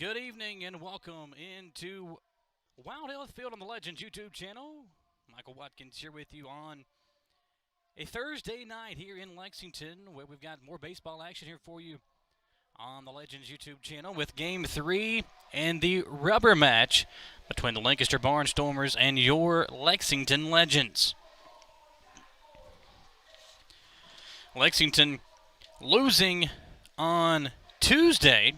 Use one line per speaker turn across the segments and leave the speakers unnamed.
Good evening and welcome into Wild Health Field on the Legends YouTube channel. Michael Watkins here with you on a Thursday night here in Lexington, where we've got more baseball action here for you on the Legends YouTube channel with Game 3 and the rubber match between the Lancaster Barnstormers and your Lexington Legends. Lexington losing on Tuesday,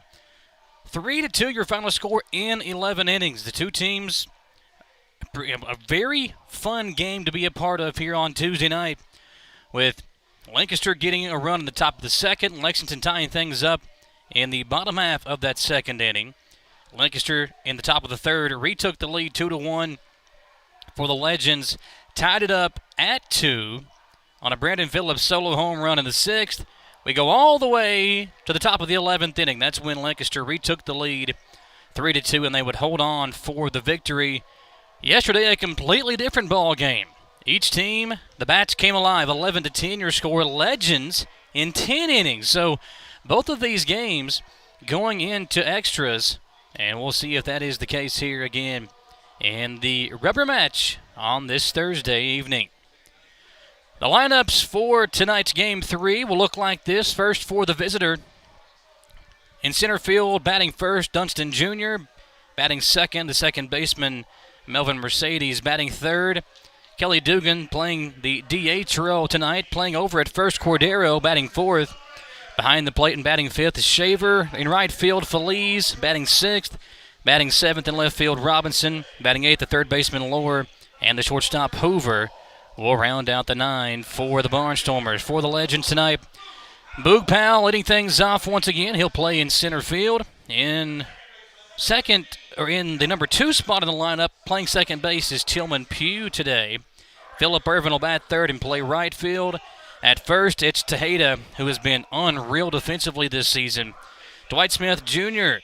3-2 your final score in 11 innings. The two teams, a very fun game to be a part of here on Tuesday night, with Lancaster getting a run in the top of the second, Lexington tying things up in the bottom half of that second inning. Lancaster in the top of the third retook the lead 2-1 for the Legends, tied it up at 2 on a Brandon Phillips solo home run in the sixth. We go all the way to the top of the 11th inning. That's when Lancaster retook the lead 3-2, and they would hold on for the victory. Yesterday, a completely different ball game. Each team, the bats came alive, 11-10 your score. Legends in 10 innings. So both of these games going into extras, and we'll see if that is the case here again in the rubber match on this Thursday evening. The lineups for tonight's Game 3 will look like this. First for the visitor. In center field, batting first, Dunston Jr. Batting second, the second baseman, Melvin Mercedes. Batting third, Kelly Dugan playing the DH role tonight. Playing over at first, Cordero. Batting fourth. Behind the plate and batting fifth is Shaver. In right field, Feliz. Batting sixth. Batting seventh in left field, Robinson. Batting eighth, the third baseman, Lower. And the shortstop, Hoover, will round out the 9 for the Barnstormers. For the Legends tonight, Boog Powell leading things off once again. He'll play in center field. In second, or in the number 2 spot in the lineup, playing second base is Tillman Pugh today. Phillip Irvin will bat third and play right field. At first, it's Tejeda, who has been unreal defensively this season. Dwight Smith Jr.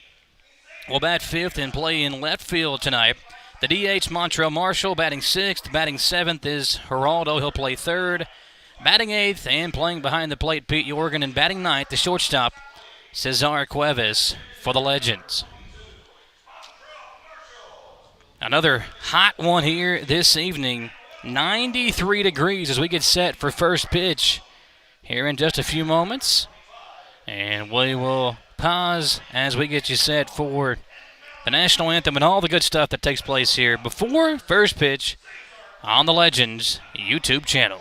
will bat fifth and play in left field tonight. The DH, Montrell Marshall, batting sixth. Batting seventh is Geraldo. He'll play third. Batting eighth and playing behind the plate, Pete Yorgan. And batting ninth, the shortstop, Cesar Cuevas for the Legends. Another hot one here this evening. 93 degrees as we get set for first pitch here in just a few moments. And we will pause as we get you set for the national anthem and all the good stuff that takes place here before first pitch on the Legends YouTube channel.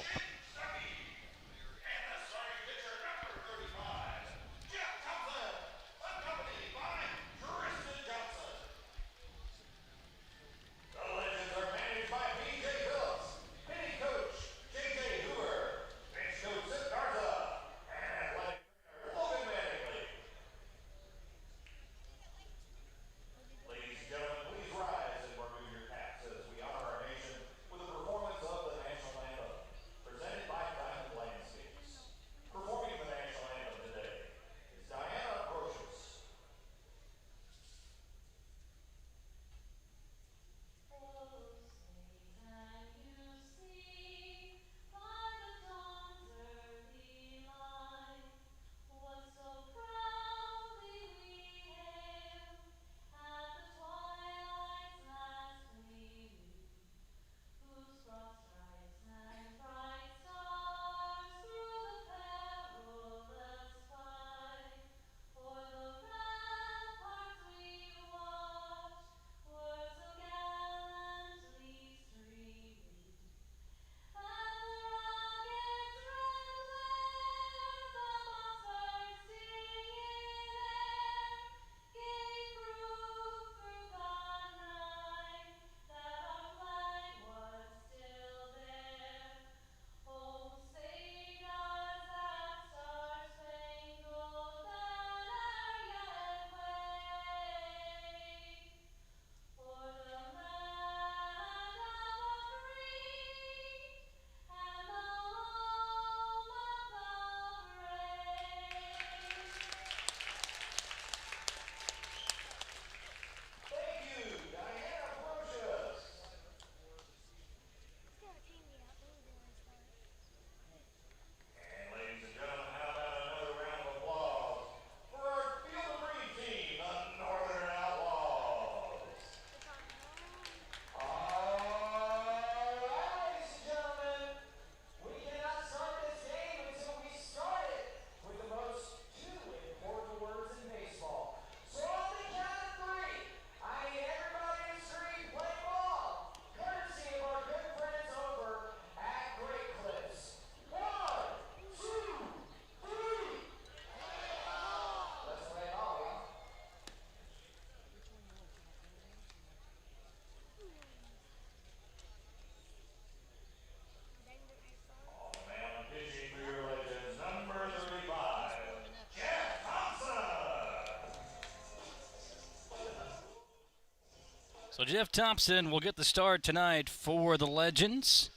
So Jeff Thompson will get the start tonight for the Legends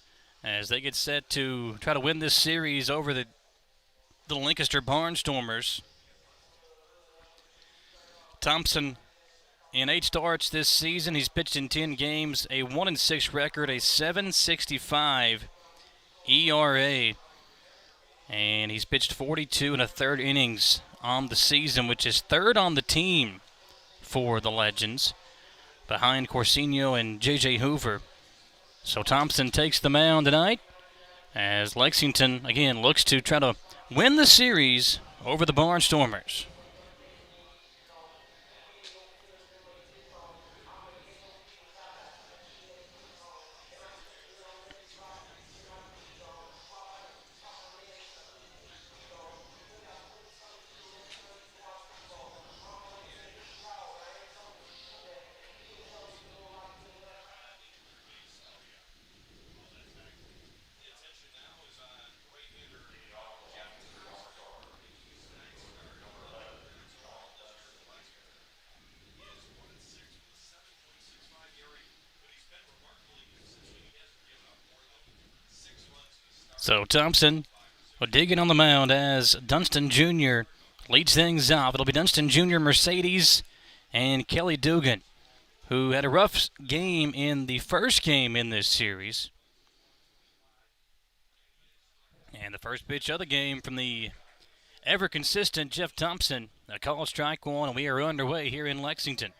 as they get set to try to win this series over the Lancaster Barnstormers. Thompson, in 8 starts this season, he's pitched in 10 games, a 1-6 record, a 7.65 ERA, and he's pitched 42 and a third innings on the season, which is third on the team for the Legends, behind Corsinio and J.J. Hoover. So Thompson takes the mound tonight as Lexington, again, looks to try to win the series over the Barnstormers. So Thompson will dig in on the mound as Dunston Jr. leads things off. It'll be Dunston Jr., Mercedes, and Kelly Dugan, who had a rough game in the first game in this series. And the first pitch of the game from the ever-consistent Jeff Thompson. A call strike one, and we are underway here in Lexington.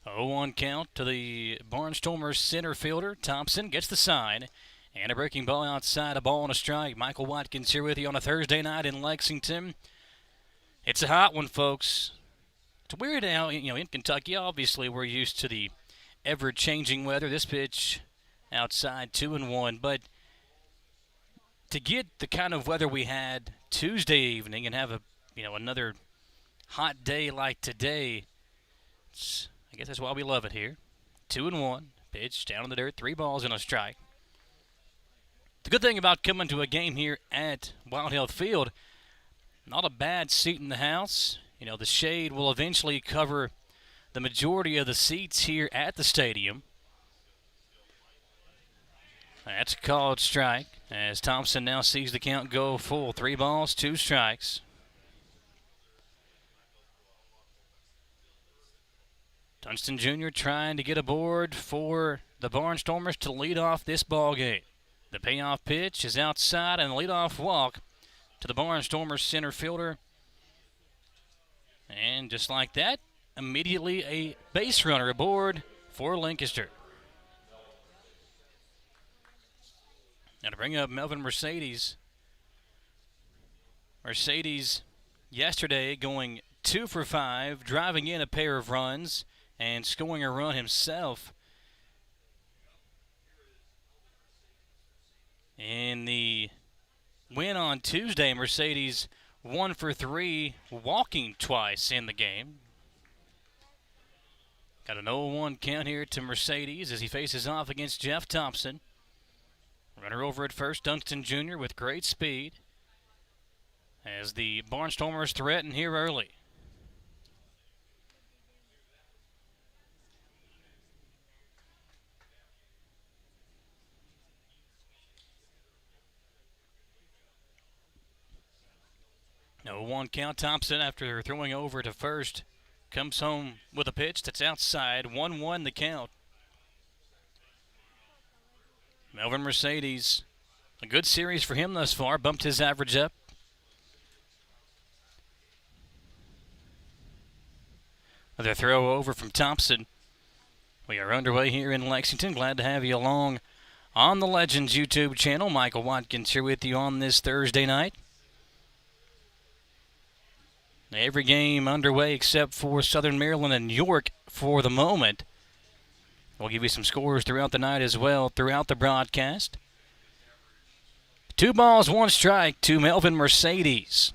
0-1 count to the Barnstormers center fielder. Thompson gets the sign. And a breaking ball outside, a ball and a strike. Michael Watkins here with you on a Thursday night in Lexington. It's a hot one, folks. It's weird how, in Kentucky, obviously, we're used to the ever-changing weather. This pitch outside, 2-1. But to get the kind of weather we had Tuesday evening and have another hot day like today, I guess that's why we love it here. 2-1, pitch down in the dirt, 3 balls and a strike. The good thing about coming to a game here at Wild Health Field, not a bad seat in the house. The shade will eventually cover the majority of the seats here at the stadium. That's a called strike as Thompson now sees the count go full. 3 balls, 2 strikes. Dunston Jr. trying to get aboard for the Barnstormers to lead off this ball game. The payoff pitch is outside and the leadoff walk to the Barnstormers center fielder. And just like that, immediately a base runner aboard for Lancaster. Now to bring up Melvin Mercedes. Mercedes yesterday going 2 for 5, driving in a pair of runs and scoring a run himself. In the win on Tuesday, Mercedes 1 for 3, walking twice in the game. Got an 0-1 count here to Mercedes as he faces off against Jeff Thompson. Runner over at first, Dunston Jr. with great speed as the Barnstormers threaten here early. No 1 count. Thompson, after throwing over to first, comes home with a pitch that's outside. 1-1 the count. Melvin Mercedes, a good series for him thus far. Bumped his average up. Another throw over from Thompson. We are underway here in Lexington. Glad to have you along on the Legends YouTube channel. Michael Watkins here with you on this Thursday night. Every game underway except for Southern Maryland and York for the moment. We'll give you some scores throughout the night as well, throughout the broadcast. 2 balls, 1 strike to Melvin Mercedes.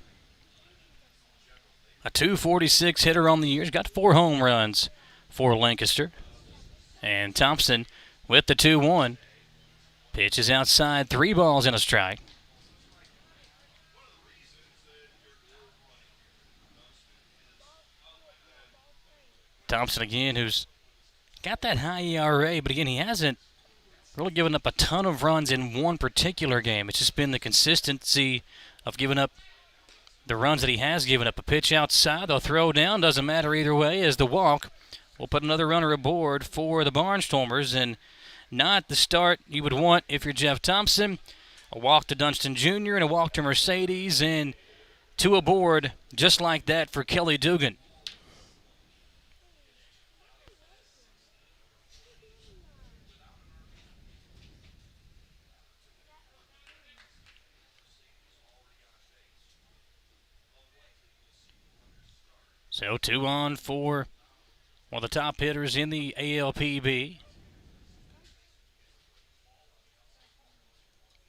A .246 hitter on the year. He's got 4 home runs for Lancaster. And Thompson with the 2-1. Pitch is outside, 3 balls and a strike. Thompson again, who's got that high ERA, but again, he hasn't really given up a ton of runs in one particular game. It's just been the consistency of giving up the runs that he has given up. A pitch outside, they'll throw down, doesn't matter either way, as the walk will put another runner aboard for the Barnstormers, and not the start you would want if you're Jeff Thompson. A walk to Dunston Jr. and a walk to Mercedes, and 2 aboard just like that for Kelly Dugan. So 2 on for one of the top hitters in the ALPB.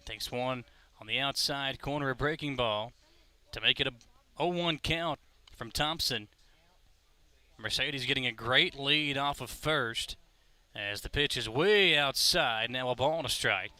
Takes one on the outside corner, a breaking ball to make it a 0-1 count from Thompson. Mercedes getting a great lead off of first as the pitch is way outside. Now a ball and a strike.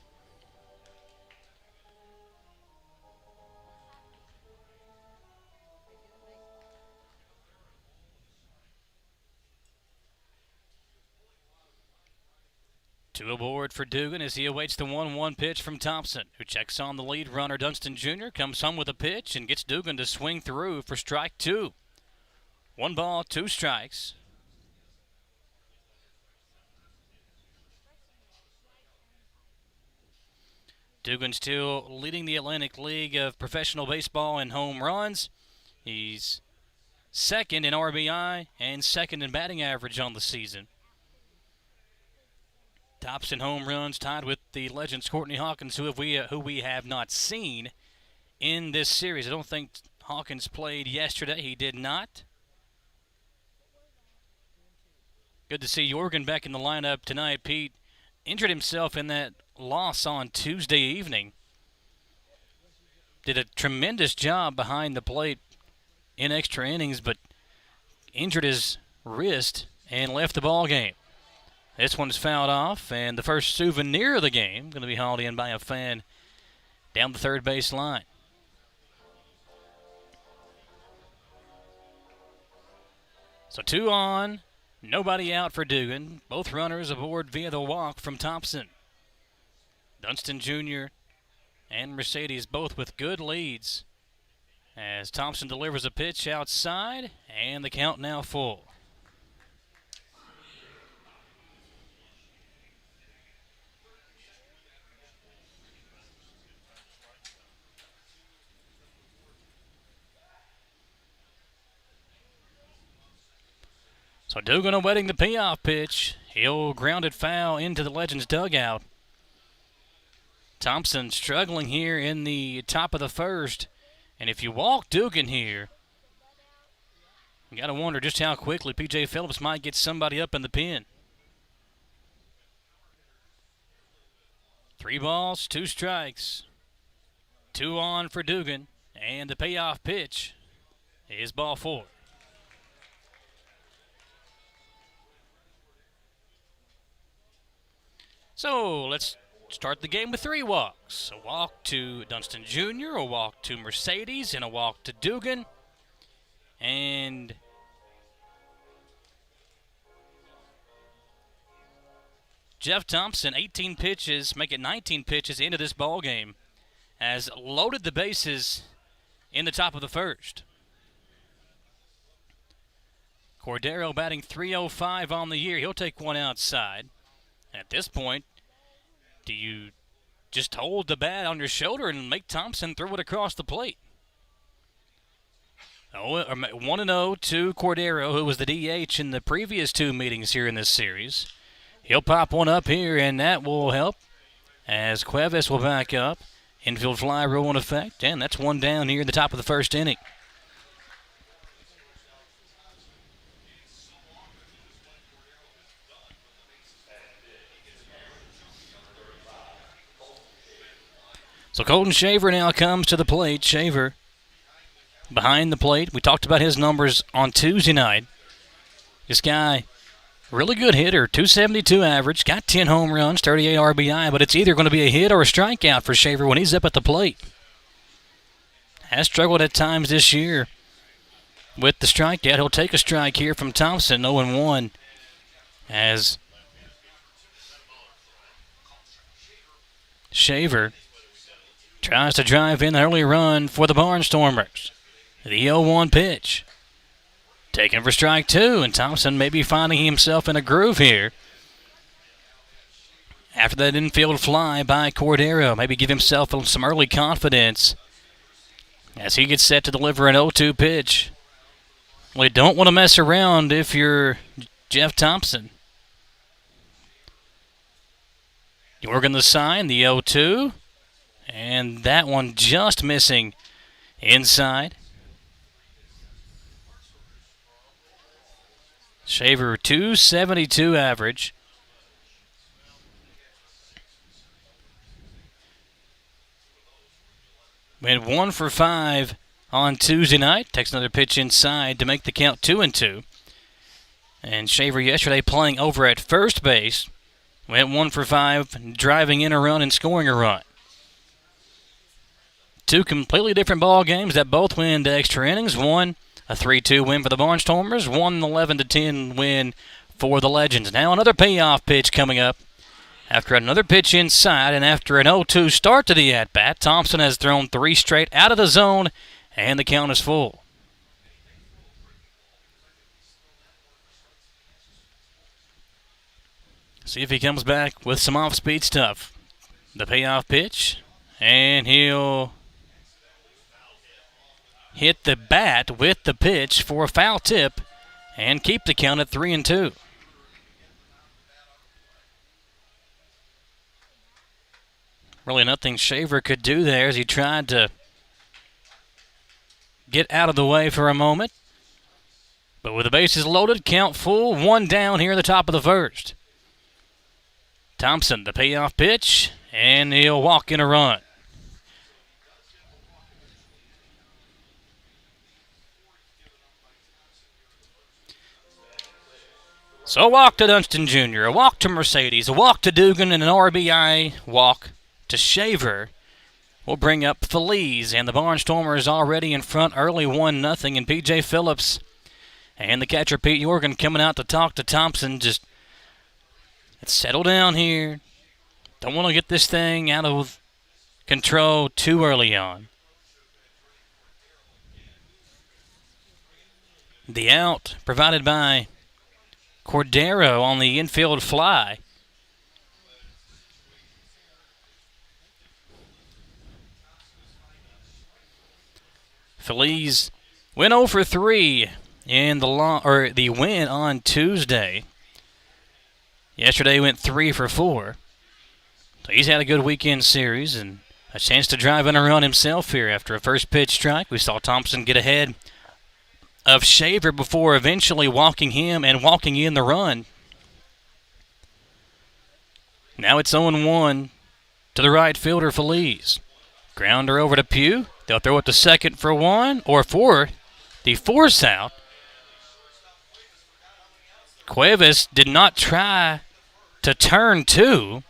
Two aboard for Dugan as he awaits the 1-1 pitch from Thompson, who checks on the lead runner. Dunston Jr. comes home with a pitch and gets Dugan to swing through for strike 2. 1 ball, 2 strikes. Dugan still leading the Atlantic League of Professional Baseball in home runs. He's second in RBI and second in batting average on the season. Tops in home runs, tied with the legends Courtney Hawkins, who we have not seen in this series. I don't think Hawkins played yesterday. He did not. Good to see Jorgen back in the lineup tonight. Pete injured himself in that loss on Tuesday evening. Did a tremendous job behind the plate in extra innings, but injured his wrist and left the ball game. This one's fouled off, and the first souvenir of the game going to be hauled in by a fan down the third base line. So 2 on, nobody out for Dugan. Both runners aboard via the walk from Thompson. Dunston Jr. and Mercedes both with good leads as Thompson delivers a pitch outside, and the count now full. So Dugan awaiting the payoff pitch. He'll ground it foul into the Legends dugout. Thompson struggling here in the top of the first. And if you walk Dugan here, you got to wonder just how quickly P.J. Phillips might get somebody up in the pen. 3 balls, 2 strikes. 2 on for Dugan. And the payoff pitch is ball 4. So let's start the game with 3 walks. A walk to Dunston Jr., a walk to Mercedes, and a walk to Dugan. And Jeff Thompson, 18 pitches, make it 19 pitches into this ball game, has loaded the bases in the top of the first. Cordero batting .305 on the year. He'll take one outside. At this point, do you just hold the bat on your shoulder and make Thompson throw it across the plate? 1-0 to Cordero, who was the DH in the previous 2 meetings here in this series. He'll pop one up here, and that will help as Cuevas will back up. Infield fly rule in effect, and that's 1 down here in the top of the first inning. So Colton Shaver now comes to the plate. Shaver behind the plate. We talked about his numbers on Tuesday night. This guy, really good hitter, .272 average, got 10 home runs, 38 RBI, but it's either going to be a hit or a strikeout for Shaver when he's up at the plate. Has struggled at times this year with the strikeout. He'll take a strike here from Thompson, 0-1, as Shaver tries to drive in the early run for the Barnstormers. The 0-1 pitch. Taken for strike two, and Thompson may be finding himself in a groove here. After that infield fly by Cordero, maybe give himself some early confidence as he gets set to deliver an 0-2 pitch. Well, you don't want to mess around if you're Jeff Thompson. You work on the sign, the 0-2, and that one just missing inside. Shaver, 272 average. Went 1 for 5 on Tuesday night. Takes another pitch inside to make the count 2-2. And Shaver yesterday playing over at first base. Went 1 for 5, driving in a run and scoring a run. Two completely different ball games that both went to extra innings. One, a 3-2 win for the Barnstormers. One, 11-10 win for the Legends. Now another payoff pitch coming up. After another pitch inside and after an 0-2 start to the at-bat, Thompson has thrown 3 straight out of the zone, and the count is full. See if he comes back with some off-speed stuff. The payoff pitch, and he'll hit the bat with the pitch for a foul tip and keep the count at 3-2. Really nothing Shaver could do there as he tried to get out of the way for a moment. But with the bases loaded, count full, 1 down here at the top of the first. Thompson, the payoff pitch, and he'll walk in a run. So a walk to Dunston Jr., a walk to Mercedes, a walk to Dugan, and an RBI walk to Shaver. Will bring up Feliz, and the Barnstormers already in front early 1-0, and P.J. Phillips and the catcher Pete Yorgan coming out to talk to Thompson. Just, let's settle down here. Don't want to get this thing out of control too early on. The out provided by Cordero on the infield fly. Feliz went 0 for 3 in the win on Tuesday. Yesterday went 3 for 4. So he's had a good weekend series and a chance to drive in a run himself here after a first pitch strike. We saw Thompson get ahead of Shaver before eventually walking him and walking in the run. Now it's 0-1 to the right fielder, Feliz. Grounder over to Pugh. They'll throw it to second for 1 or for the force out. Cuevas did not try to turn 2.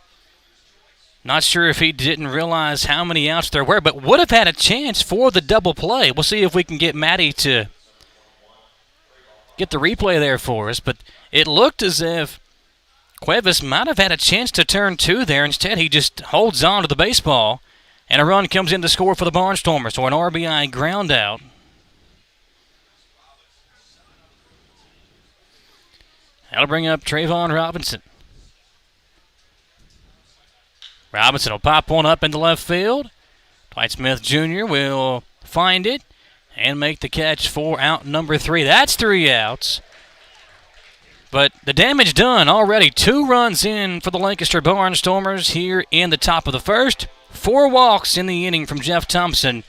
Not sure if he didn't realize how many outs there were, but would have had a chance for the double play. We'll see if we can get Matty to get the replay there for us, but it looked as if Cuevas might have had a chance to turn 2 there. Instead, he just holds on to the baseball, and a run comes in to score for the Barnstormers, so an RBI ground out. That'll bring up Trayvon Robinson. Robinson will pop one up into left field. Dwight Smith Jr. will find it and make the catch for out number 3. That's 3 outs. But the damage done already. 2 runs in for the Lancaster Barnstormers here in the top of the first. 4 walks in the inning from Jeff Thompson.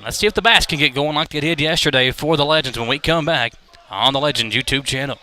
Let's see if the bats can get going like they did yesterday for the Legends when we come back on the Legends YouTube channel.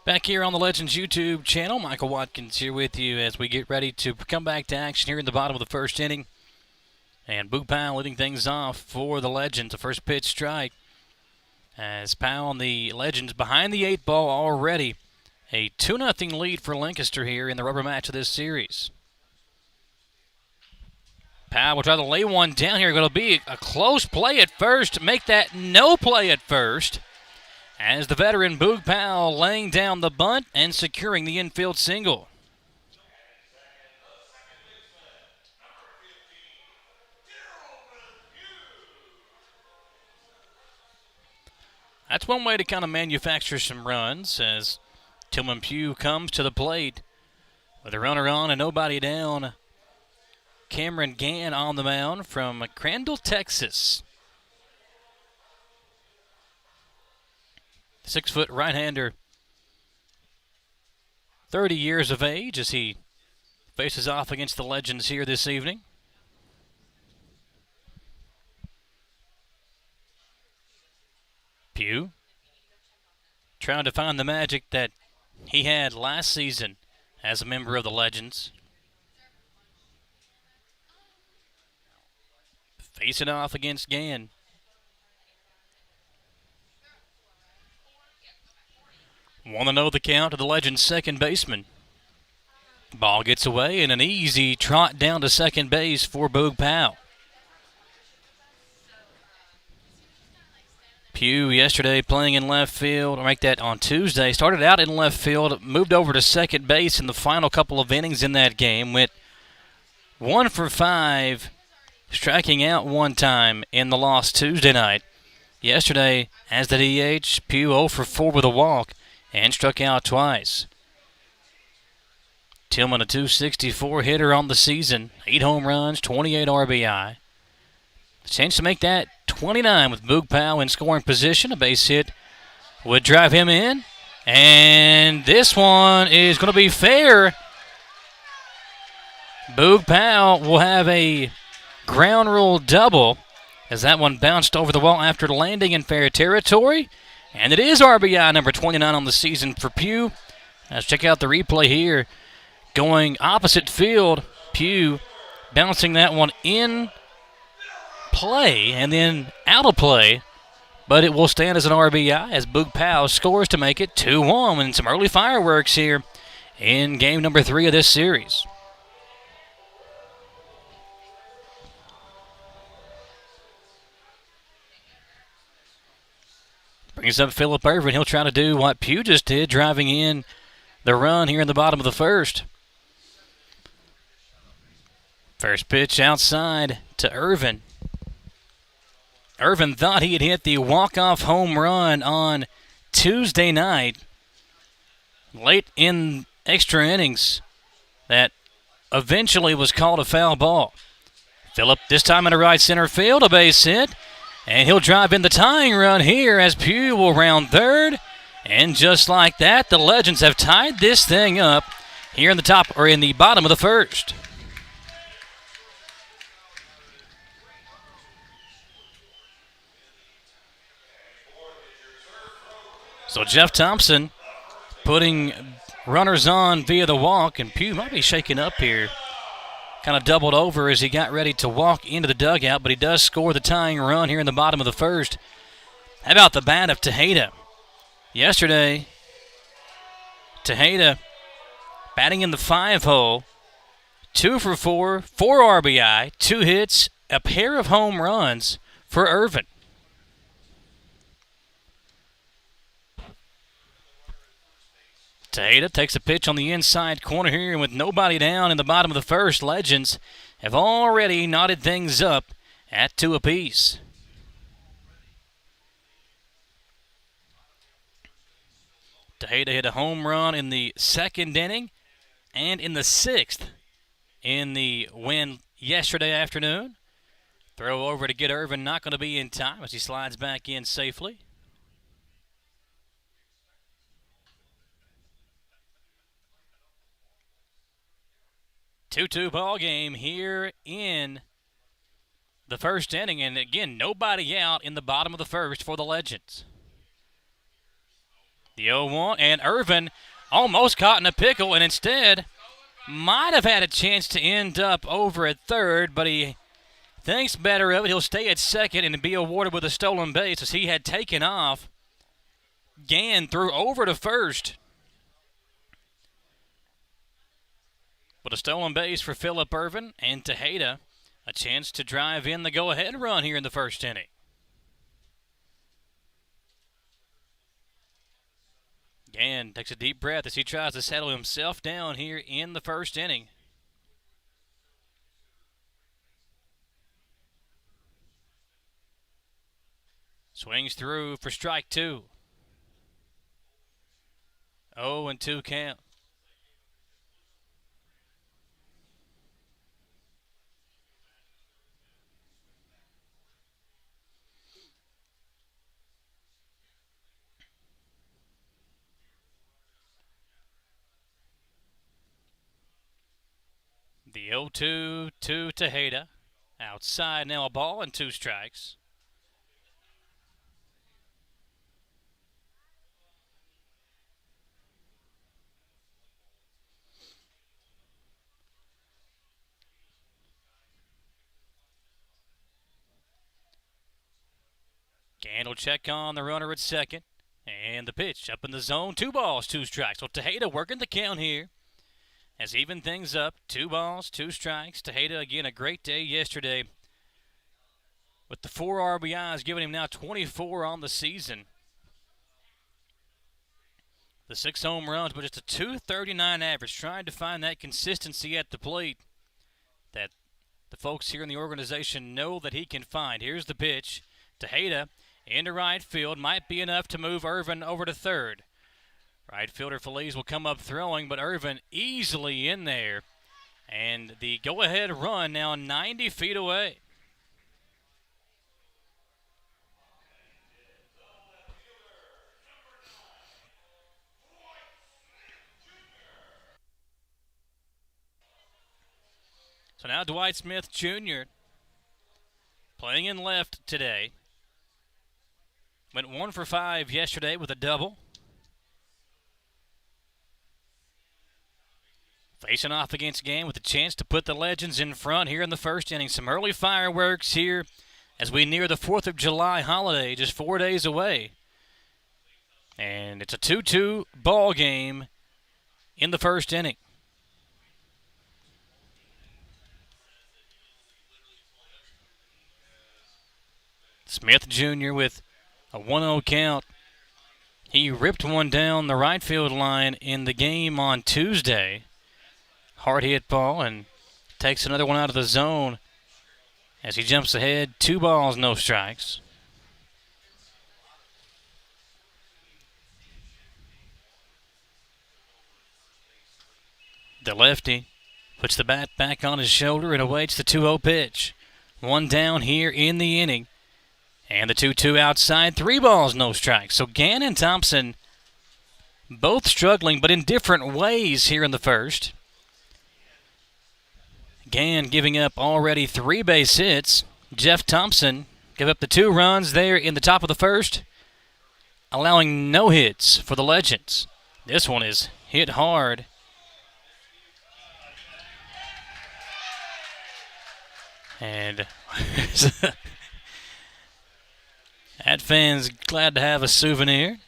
Back here on the Legends YouTube channel, Michael Watkins here with you as we get ready to come back to action here in the bottom of the first inning. And Boog Powell leading things off for the Legends. The first pitch strike as Powell and the Legends behind the 8 ball already. A 2-0 lead for Lancaster here in the rubber match of this series. Powell will try to lay one down here. Going to be a close play at first. Make that no play at first. As the veteran Boog Powell laying down the bunt and securing the infield single. That's one way to kind of manufacture some runs as Tillman Pugh comes to the plate with a runner on and nobody down. Cameron Gann on the mound from Crandall, Texas. 6-foot right-hander, 30 years of age as he faces off against the Legends here this evening. Pugh trying to find the magic that he had last season as a member of the Legends. Facing off against Gann. 1-0 the count to the Legends' second baseman. Ball gets away and an easy trot down to second base for Boog Powell. Pugh yesterday playing in left field, or make that on Tuesday, started out in left field, moved over to second base in the final couple of innings in that game, went 1 for 5, striking out one time in the loss Tuesday night. Yesterday, as the DH, Pugh 0 for 4 with a walk and struck out twice. Tillman a .264 hitter on the season, 8 home runs, 28 RBI. Chance to make that 29 with Boog Powell in scoring position. A base hit would drive him in. And this one is going to be fair. Boog Powell will have a ground rule double as that one bounced over the wall after landing in fair territory. And it is RBI number 29 on the season for Pugh. Let's check out the replay here. Going opposite field, Pugh bouncing that one in play and then out of play, but it will stand as an RBI as Boog Powell scores to make it 2-1 and some early fireworks here in game number 3 of this series. Brings up Phillip Irvin. He'll try to do what Pugh just did, driving in the run here in the bottom of the first. First pitch outside to Irvin. Irvin thought he had hit the walk-off home run on Tuesday night, late in extra innings, that eventually was called a foul ball. Phillip this time in a right center field, a base hit, and he'll drive in the tying run here as Pugh will round third. And just like that, the Legends have tied this thing up here in the top or in the bottom of the first. So Jeff Thompson putting runners on via the walk, and Pugh might be shaken up here. Kind of doubled over as he got ready to walk into the dugout, but he does score the tying run here in the bottom of the first. How about the bat of Tejeda? Yesterday, Tejeda batting in the 5-hole, 2 for 4, 4 RBI, 2 hits, a pair of home runs for Irvin. Tejeda takes a pitch on the inside corner here, and with nobody down in the bottom of the first, Legends have already knotted things up at 2 apiece. Tejeda hit a home run in the second inning and in the 6th in the win yesterday afternoon. Throw over to get Irvin, not going to be in time as he slides back in safely. 2-2 ball game here in the first inning, and again, nobody out in the bottom of the first for the Legends. The 0-1, and Irvin almost caught in a pickle, and instead might have had a chance to end up over at third, but he thinks better of it. He'll stay at second and be awarded with a stolen base as he had taken off. Gann threw over to first. With a stolen base for Phillip Irvin and Tejeda, a chance to drive in the go-ahead run here in the first inning. Gann takes a deep breath as he tries to settle himself down here in the first inning. Swings through for strike two. 0-2 count. The 0-2 to Tejeda. Outside now, a ball and 2 strikes. Gann will check on the runner at second. And the pitch up in the zone. 2 balls, 2 strikes. So Tejeda working the count here as even things up. 2 balls, 2 strikes. Tejeda, again, a great day yesterday with the 4 RBIs, giving him now 24 on the season. The 6 home runs, but just a .239 average, trying to find that consistency at the plate that the folks here in the organization know that he can find. Here's the pitch. Tejeda into right field. Might be enough to move Irvin over to third. Right fielder Feliz will come up throwing, but Irvin easily in there. And the go-ahead run now 90 feet away. So now Dwight Smith Jr. playing in left today. Went 1 for 5 yesterday with a double. Facing off against Gann with a chance to put the Legends in front here in the first inning. Some early fireworks here as we near the 4th of July holiday, just 4 days away. And it's a 2-2 ball game in the first inning. Smith Jr. with a 1-0 count. He ripped one down the right field line in the game on Tuesday. Hard hit ball, and takes another one out of the zone as he jumps ahead. 2 balls, no strikes. The lefty puts the bat back on his shoulder and awaits the 2-0 pitch. 1 down here in the inning. And the 2-2 outside, 3 balls, no strikes. So Gann and Thompson both struggling, but in different ways here in the first. Gann giving up already 3 base hits. Jeff Thompson gave up the 2 runs there in the top of the first, allowing no hits for the Legends. This one is hit hard. And that fan's glad to have a souvenir.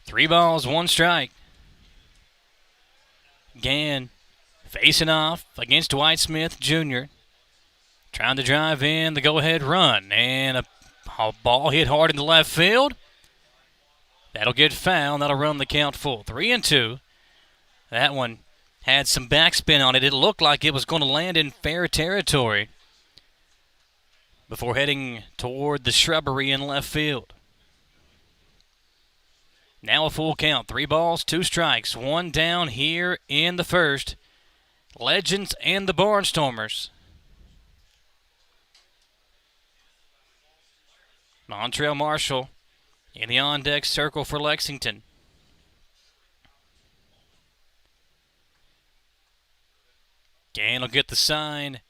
Three balls, 1 strike. Gann facing off against Dwight Smith Jr. Trying to drive in the go-ahead run. And a ball hit hard in the left field. That'll get fouled. That'll run the count full. 3-2. That one had some backspin on it. It looked like it was going to land in fair territory before heading toward the shrubbery in left field. Now a full count. 3 balls, 2 strikes. 1 down here in the first. Legends and the Barnstormers. Montrell Marshall in the on-deck circle for Lexington. Gann will get the sign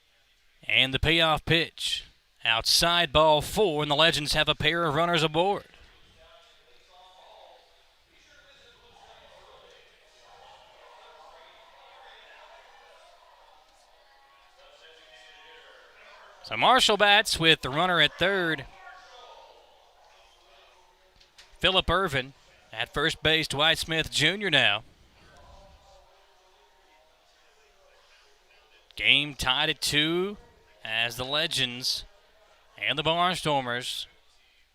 and the payoff pitch. Outside ball 4, and the Legends have a pair of runners aboard. So Marshall bats with the runner at third. Phillip Irvin at first base. Dwight Smith Jr. now. Game tied at 2 as the Legends and the Barnstormers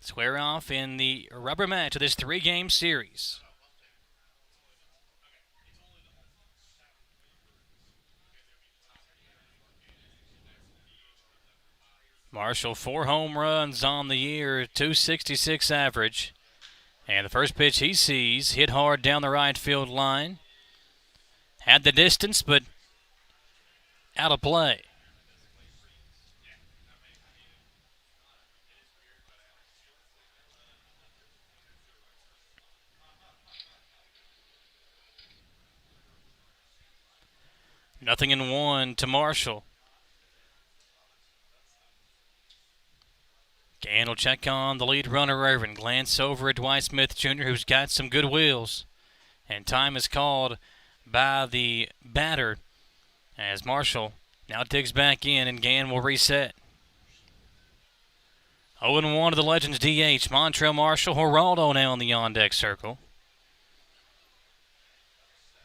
square off in the rubber match of this 3-game series. Marshall 4 home runs on the year, 266 average. And the first pitch he sees hit hard down the right field line. Had the distance, but out of play. Nothing in 1 to Marshall. Gann will check on the lead runner, Irvin. Glance over at Dwight Smith Jr., who's got some good wheels. And time is called by the batter as Marshall now digs back in, and Gann will reset. 0-1 to the Legends DH. Montrell Marshall, Geraldo now in the on-deck circle.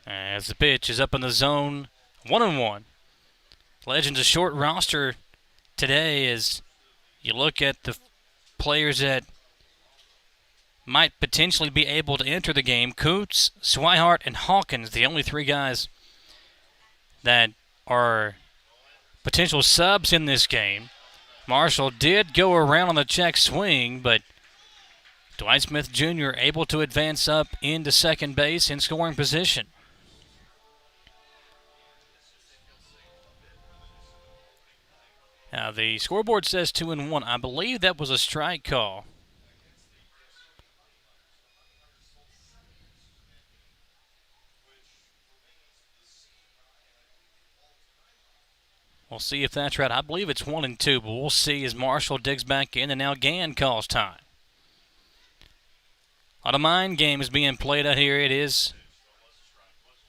As the pitch is up in the zone, 1-1. Legends a short roster today as you look at the players that might potentially be able to enter the game. Coots, Swihart, and Hawkins, the only 3 guys that are potential subs in this game. Marshall did go around on the check swing, but Dwight Smith Jr. able to advance up into second base in scoring position. Now, the scoreboard says 2-1. I believe that was a strike call. We'll see if that's right. I believe it's 1-2, but we'll see as Marshall digs back in, and now Gann calls time. A lot of mind games being played out here. It is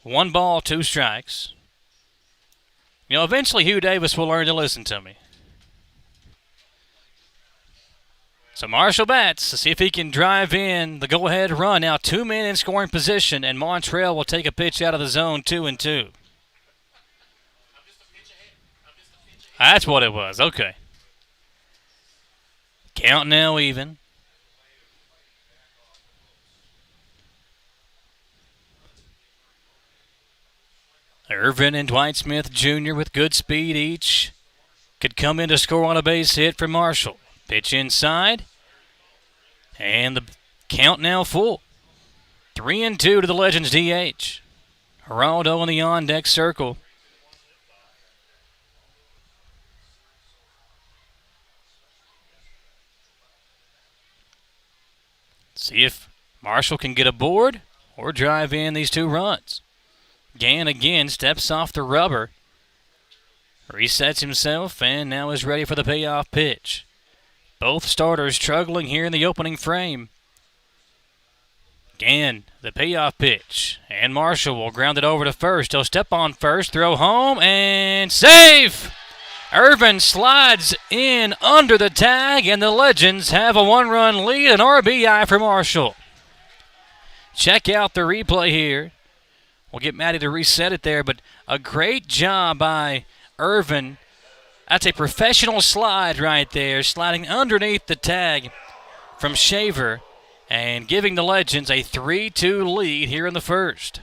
1 ball, 2 strikes. You know, eventually Hugh Davis will learn to listen to me. So Marshall bats to see if he can drive in the go-ahead run. Now 2 men in scoring position, and Montrell will take a pitch out of the zone, 2-2. That's what it was. Okay. Count now even. Irvin and Dwight Smith Jr. with good speed each could come in to score on a base hit for Marshall. Pitch inside, and the count now full. 3-2 to the Legends DH. Geraldo in the on-deck circle. See if Marshall can get aboard or drive in these 2 runs. Gann again steps off the rubber, resets himself, and now is ready for the payoff pitch. Both starters struggling here in the opening frame. Gann, the payoff pitch, and Marshall will ground it over to first. He'll step on first, throw home, and save! Irvin slides in under the tag, and the Legends have a 1-run lead, an RBI for Marshall. Check out the replay here. We'll get Matty to reset it there, but a great job by Irvin. That's a professional slide right there, sliding underneath the tag from Shaver and giving the Legends a 3-2 lead here in the first.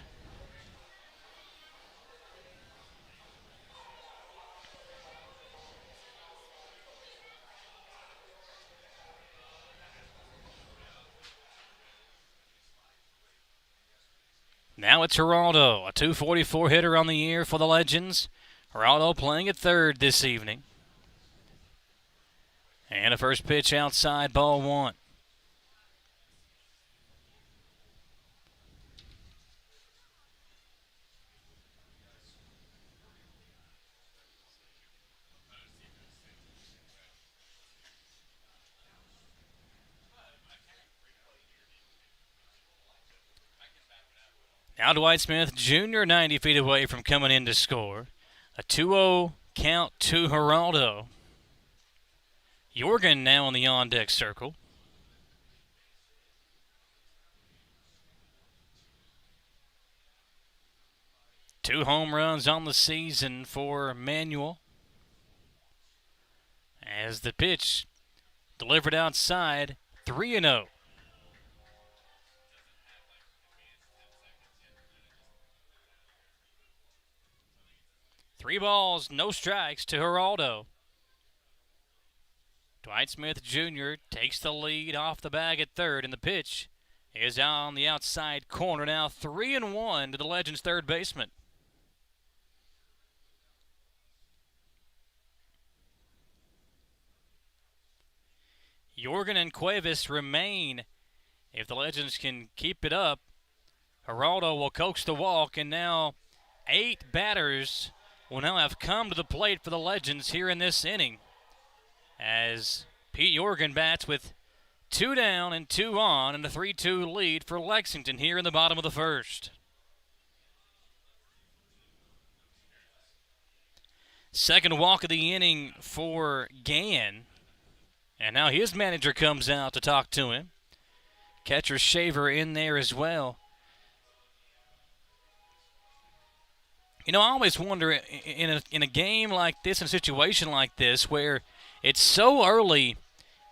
Now it's Geraldo, a .244 hitter on the year for the Legends. Geraldo playing at third this evening. And a first pitch outside, ball 1. Now Dwight Smith Jr. 90 feet away from coming in to score. A 2-0 count to Geraldo. Jorgen now in the on-deck circle. Two home runs on the season for Manuel. As the pitch delivered outside, 3-0. Three balls, no strikes to Geraldo. Dwight Smith Jr. takes the lead off the bag at third, and the pitch is on the outside corner. Now 3-1 to the Legends' third baseman. Jorgen and Cuevas remain. If the Legends can keep it up, Geraldo will coax the walk, and now 8 batters will now have come to the plate for the Legends here in this inning, as Pete Jorgen bats with 2 down and 2 on, and a 3-2 lead for Lexington here in the bottom of the first. Second walk of the inning for Gann, and now his manager comes out to talk to him. Catcher Shaver in there as well. You know, I always wonder in a game like this, in a situation like this, where it's so early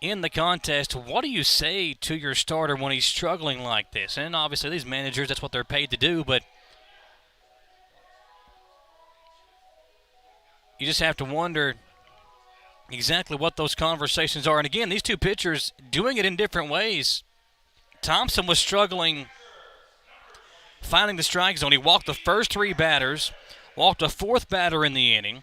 in the contest, what do you say to your starter when he's struggling like this? And obviously these managers, that's what they're paid to do, but you just have to wonder exactly what those conversations are. And again, these two pitchers doing it in different ways. Thompson was struggling finding the strike zone. He walked the first 3 batters, walked a 4th batter in the inning.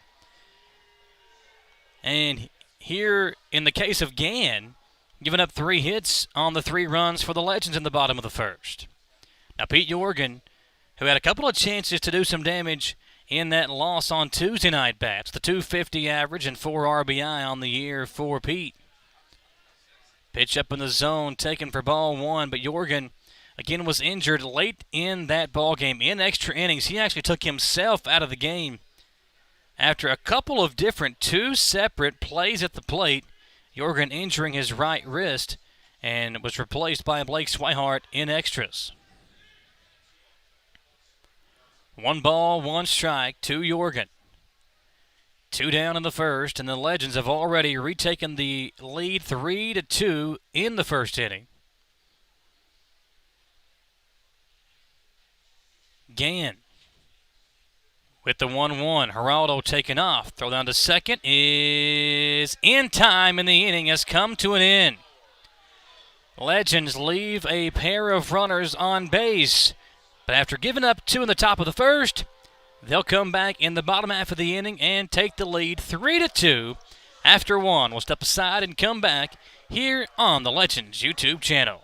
And here, in the case of Gann, giving up 3 hits on the 3 runs for the Legends in the bottom of the first. Now, Pete Jorgen, who had a couple of chances to do some damage in that loss on Tuesday night bats, the .250 average and 4 RBI on the year for Pete. Pitch up in the zone, taken for ball 1, but Jorgen, again, was injured late in that ball game. In extra innings, he actually took himself out of the game after a couple of different 2 separate plays at the plate. Jorgen injuring his right wrist and was replaced by Blake Swihart in extras. 1 ball, 1 strike to Jorgen. 2 down in the first, and the Legends have already retaken the lead 3-2 in the first inning. Gann with the 1-1. Geraldo taken off. Throw down to second is in time, and the inning has come to an end. Legends leave a pair of runners on base, but after giving up 2 in the top of the first, they'll come back in the bottom half of the inning and take the lead 3-2 after 1. We'll step aside and come back here on the Legends YouTube channel.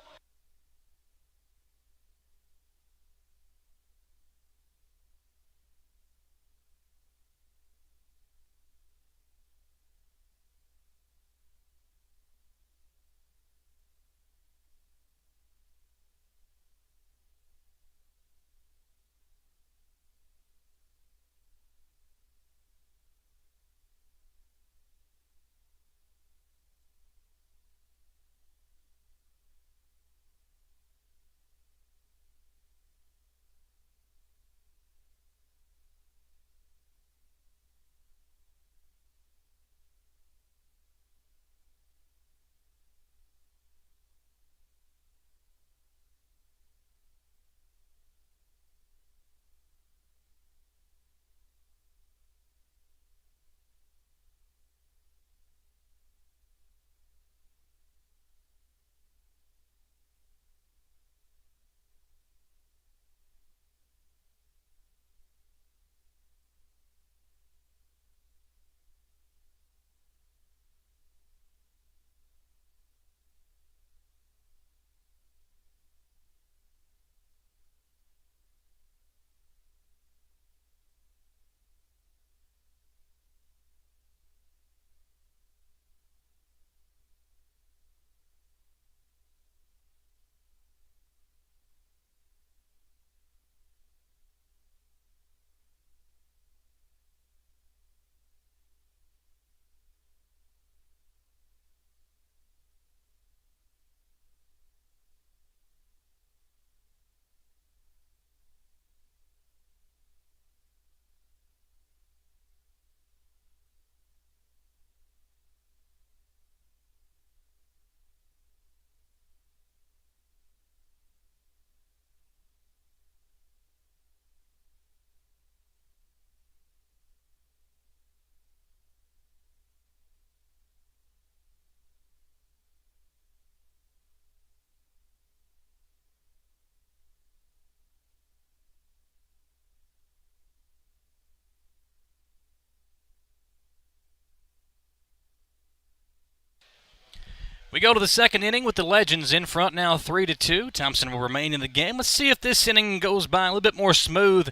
We go to the second inning with the Legends in front now 3-2. Thompson will remain in the game. Let's see if this inning goes by a little bit more smooth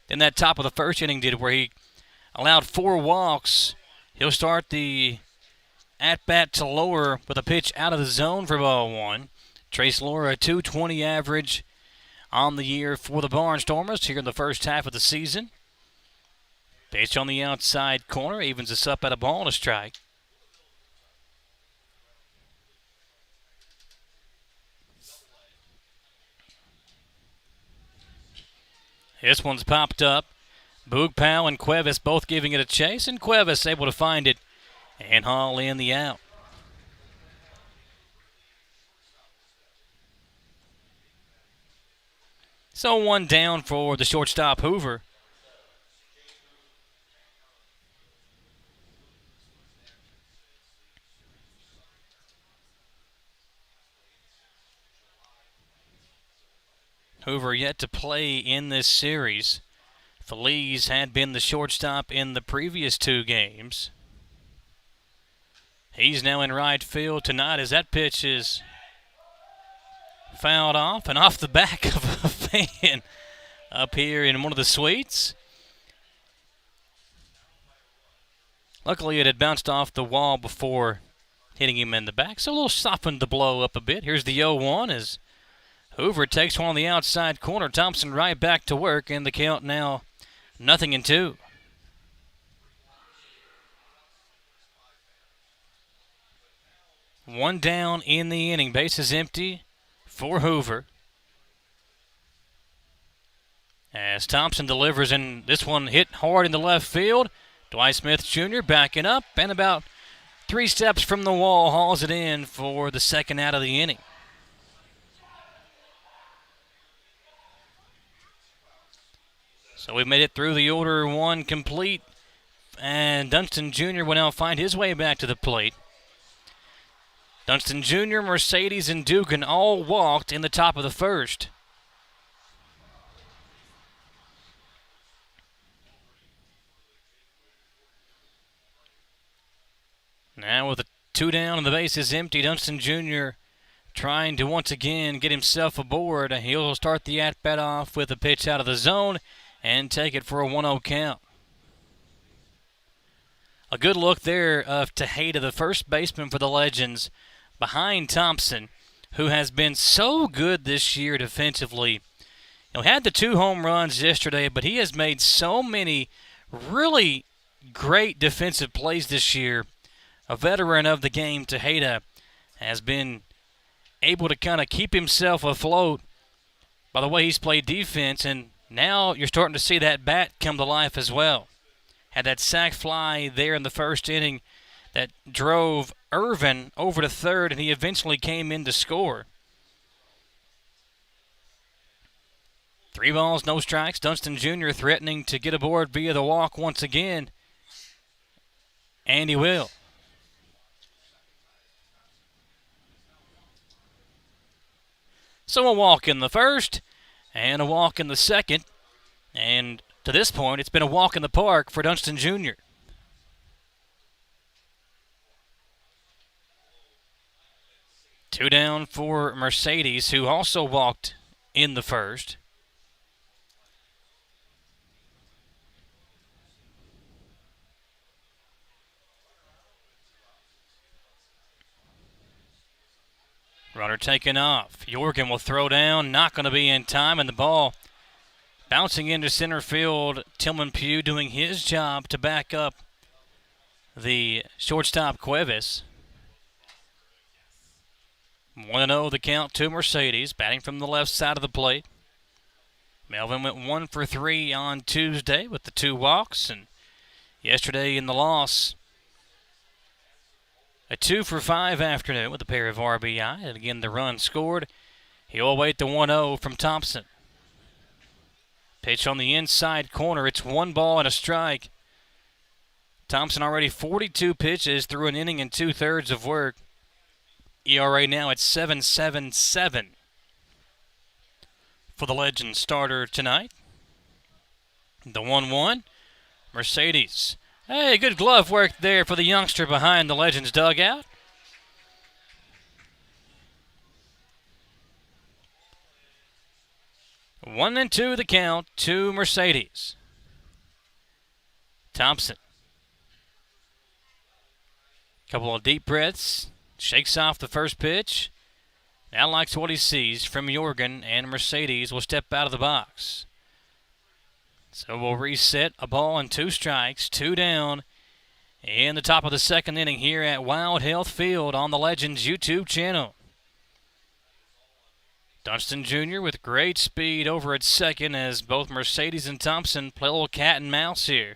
than that top of the first inning did, where he allowed 4 walks. He'll start the at-bat to Lower with a pitch out of the zone for ball 1. Trace Lower, a .220 average on the year for the Barnstormers here in the first half of the season. Pitch on the outside corner, evens us up at a ball and a strike. This one's popped up. Boogpow and Cuevas both giving it a chase, and Cuevas able to find it and haul in the out. So 1 down for the shortstop, Hoover. Hoover yet to play in this series. Feliz had been the shortstop in the previous 2 games. He's now in right field tonight as that pitch is fouled off and off the back of a fan up here in one of the suites. Luckily, it had bounced off the wall before hitting him in the back, so a little softened the blow up a bit. Here's the 0-1 as Hoover takes one on the outside corner. Thompson right back to work, and the count now 0-2. One down in the inning. Base is empty for Hoover. As Thompson delivers, and this one hit hard in the left field. Dwight Smith Jr. backing up, and about 3 steps from the wall hauls it in for the second out of the inning. So we've made it through the order 1 complete, and Dunston Jr. will now find his way back to the plate. Dunston Jr., Mercedes, and Dugan all walked in the top of the first. Now with a 2 down and the base is empty, Dunston Jr. trying to once again get himself aboard. He'll start the at-bat off with a pitch out of the zone and take it for a 1-0 count. A good look there of Tejeda, the first baseman for the Legends, behind Thompson, who has been so good this year defensively. Had the 2 home runs yesterday, but he has made so many really great defensive plays this year. A veteran of the game, Tejeda, has been able to kind of keep himself afloat by the way he's played defense, and now you're starting to see that bat come to life as well. Had that sac fly there in the first inning that drove Irvin over to third, and he eventually came in to score. 3 balls, no strikes. Dunston Jr. threatening to get aboard via the walk once again, and he will. So a walk in the first and a walk in the second, and to this point it's been a walk in the park for Dunston Jr. Two down for Mercedes, who also walked in the first. Runner taken off. Jorgen will throw down, not going to be in time, and the ball bouncing into center field. Tillman Pugh doing his job to back up the shortstop Cuevas. 1-0 the count to Mercedes, batting from the left side of the plate. Melvin went 1 for 3 on Tuesday with the 2 walks, and yesterday in the loss, a 2 for 5 afternoon with a pair of RBI, and again the run scored. He'll await the 1-0 from Thompson. Pitch on the inside corner. It's 1 ball and a strike. Thompson already 42 pitches through an inning and 2/3 of work. ERA now at 7.77 for the Legends starter tonight. The 1-1. Mercedes. Hey, good glove work there for the youngster behind the Legends dugout. 1-2 the count to Mercedes. Thompson. Couple of deep breaths. Shakes off the first pitch. Now likes what he sees from Jorgen, and Mercedes will step out of the box. So we'll reset a ball and 2 strikes, 2 down in the top of the second inning here at Wild Health Field on the Legends YouTube channel. Dunston Jr. with great speed over at second as both Mercedes and Thompson play a little cat and mouse here.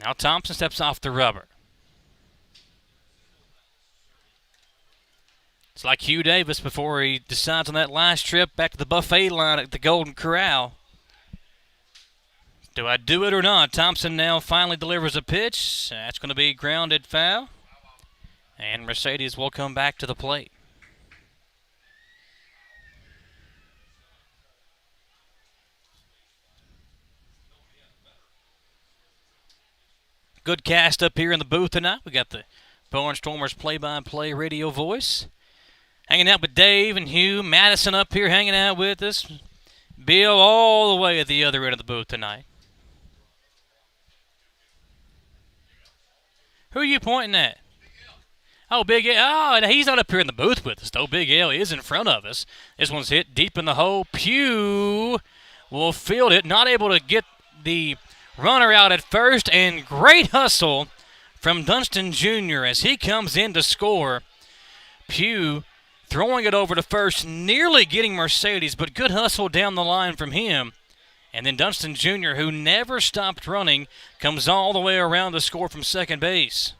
Now Thompson steps off the rubber. It's like Hugh Davis before he decides on that last trip back to the buffet line at the Golden Corral. Do I do it or not? Thompson now finally delivers a pitch. That's going to be grounded foul. And Mercedes will come back to the plate. Good cast up here in the booth tonight. We got the Barnstormers play-by-play radio voice. Hanging out with Dave and Hugh. Madison up here hanging out with us. Bill all the way at the other end of the booth tonight. Who are you pointing at? Oh, Big L. Oh, he's not up here in the booth with us, though. Big L is in front of us. This one's hit deep in the hole. Pugh will field it. Not able to get the runner out at first. And great hustle from Dunston Jr. as he comes in to score. Pugh throwing it over to first, nearly getting Mercedes, but good hustle down the line from him. And then Dunston Jr., who never stopped running, comes all the way around to score from second base.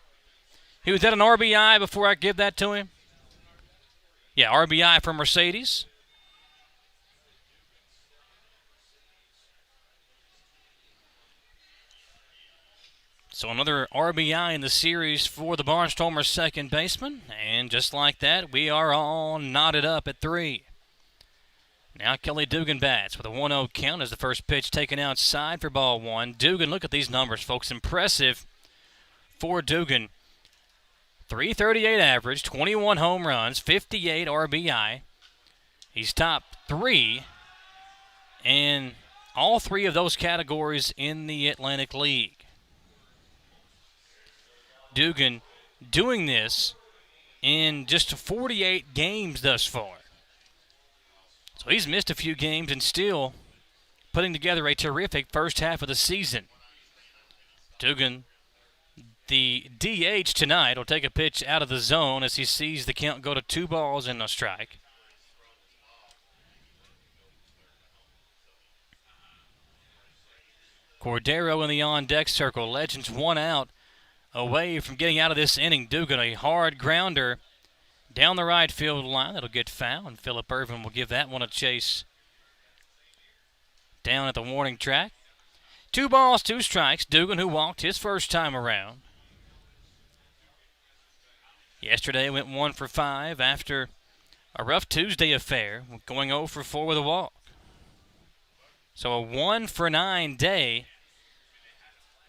He was at an RBI before I give that to him. Yeah, RBI for Mercedes. So another RBI in the series for the Barnstormers second baseman. And just like that, we are all knotted up at 3. Now Kelly Dugan bats with a 1-0 count as the first pitch taken outside for ball 1. Dugan, look at these numbers, folks. Impressive for Dugan. 338 average, 21 home runs, 58 RBI. He's top 3 in all 3 of those categories in the Atlantic League. Dugan doing this in just 48 games thus far. So he's missed a few games and still putting together a terrific first half of the season. Dugan, the DH tonight, will take a pitch out of the zone as he sees the count go to 2 balls and a strike. Cordero in the on-deck circle. Legends 1 out away from getting out of this inning. Dugan, a hard grounder down the right field line. That'll get foul, and Phillip Irvin will give that one a chase down at the warning track. 2 balls, 2 strikes. Dugan, who walked his first time around. Yesterday went 1 for 5 after a rough Tuesday affair, going 0 for 4 with a walk. So a 1 for 9 day,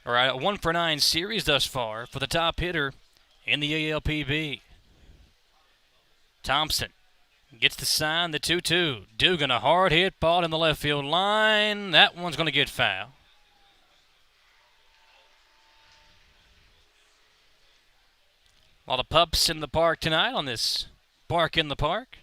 or a 1 for 9 series thus far for the top hitter in the ALPB. Thompson gets the sign, the 2-2. Dugan, a hard hit ball in the left field line. That one's going to get foul. A lot of pups in the park tonight on this Bark in the Park.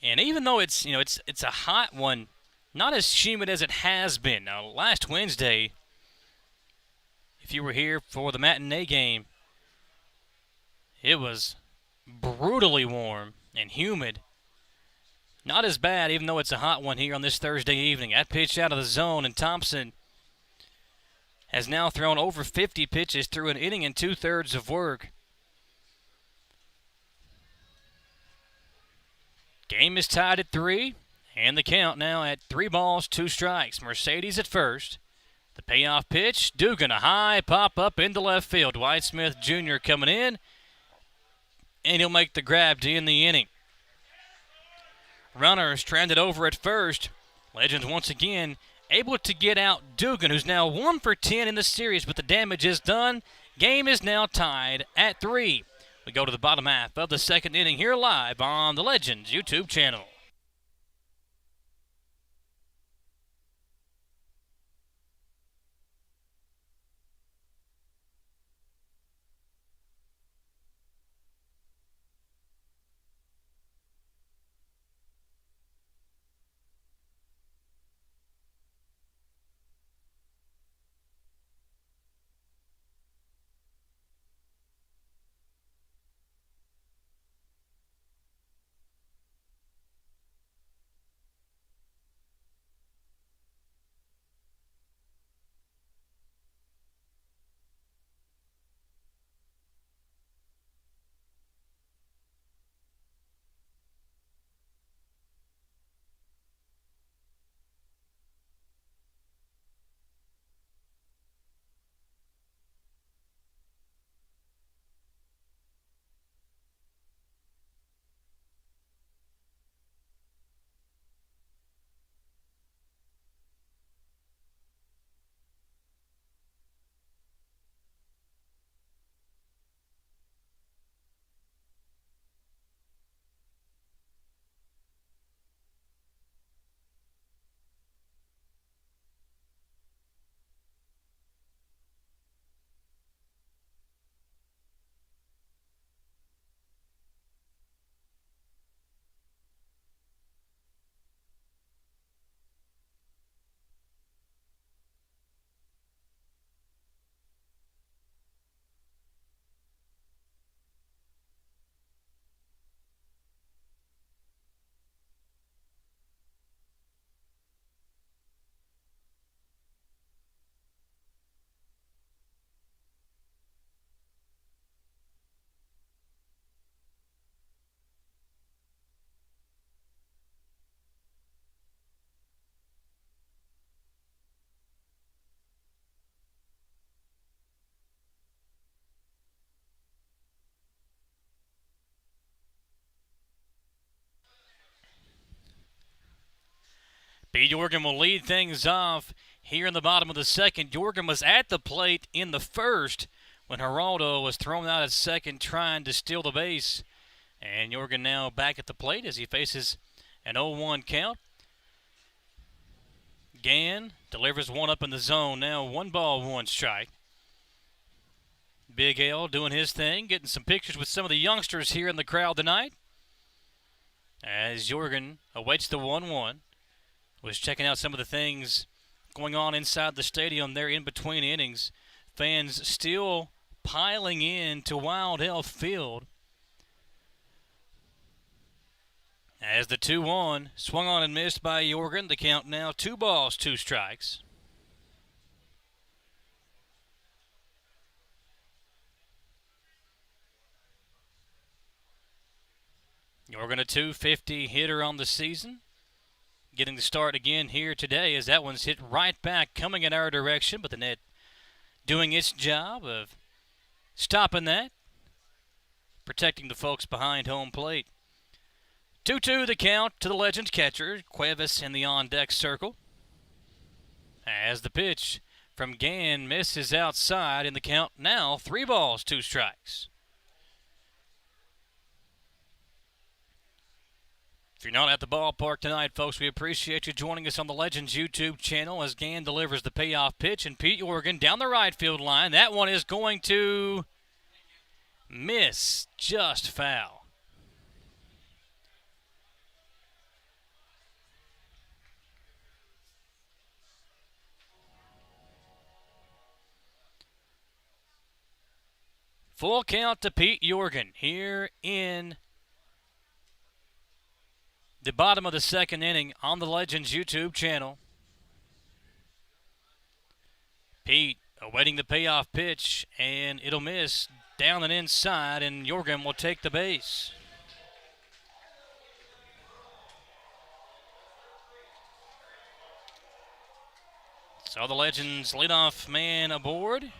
And even though it's a hot one, not as humid as it has been. Now, last Wednesday, if you were here for the matinee game, it was brutally warm and humid. Not as bad, even though it's a hot one here on this Thursday evening. That pitch out of the zone, and Thompson has now thrown over 50 pitches through an inning and 2/3 of work. Game is tied at 3, and the count now at 3 balls, 2 strikes. Mercedes at first. The payoff pitch, Dugan, a high pop-up into left field. Dwight Smith Jr. coming in, and he'll make the grab to end the inning. Runner stranded over at first. Legends once again able to get out Dugan, who's now 1 for 10 in the series, but the damage is done, Game is now tied at 3. We go to the bottom half of the second inning here live on the Legends YouTube channel. B. Jorgen will lead things off here in the bottom of the second. Jorgen was at the plate in the first when Geraldo was thrown out at second trying to steal the base. And Jorgen now back at the plate as he faces an 0-1 count. Gann delivers one up in the zone. Now 1-1 strike. Big L doing his thing, getting some pictures with some of the youngsters here in the crowd tonight. As Jorgen awaits the 1-1. Was checking out some of the things going on inside the stadium there in between innings. Fans still piling in to Wild Elf Field. As the 2-1 swung on and missed by Jorgen, the count now 2 strikes. Jorgen a .250 hitter on the season. Getting the start again here today as that one's hit right back coming in our direction, but the net doing its job of stopping that, protecting the folks behind home plate. 2-2 the count to the Legends catcher, Cuevas in the on-deck circle. As the pitch from Gann misses outside in the count now 3 strikes. If you're not at the ballpark tonight, folks, we appreciate you joining us on the Legends YouTube channel as Gann delivers the payoff pitch. And Pete Jorgen down the right field line. That one is going to miss just foul. Full count to Pete Jorgen here in the bottom of the second inning on the Legends YouTube channel. Pete awaiting the payoff pitch, and it'll miss down and inside, and Jorgen will take the base. So the Legends leadoff man aboard.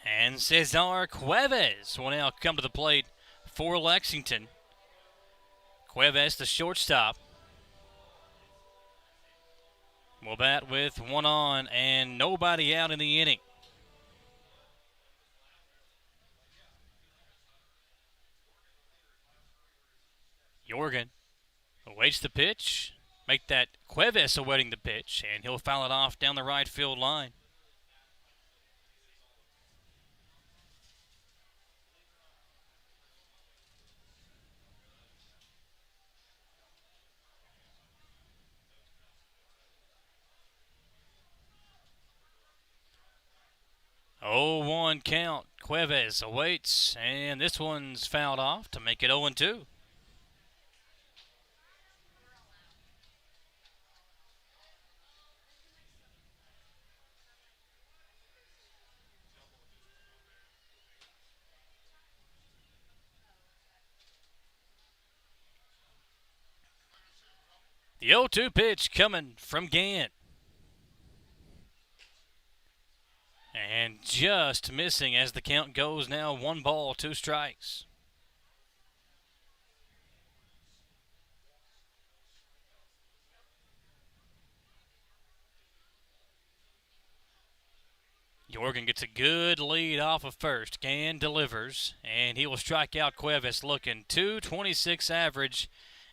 And Cesar Cuevas will now come to the plate for Lexington. Cuevas, the shortstop. will bat with one on and nobody out in the inning. Jorgen awaits the pitch. Make that Cuevas awaiting the pitch, and he'll foul it off down the right field line. Oh, 1 count. Cuevas awaits, and this one's fouled off to make it 0-2. The 0-2 pitch coming from Gann. And just missing as the count goes now 1 ball, 2 strikes. Jorgen gets a good lead off of first. Gann delivers, and he will strike out Cuevas looking .226 average.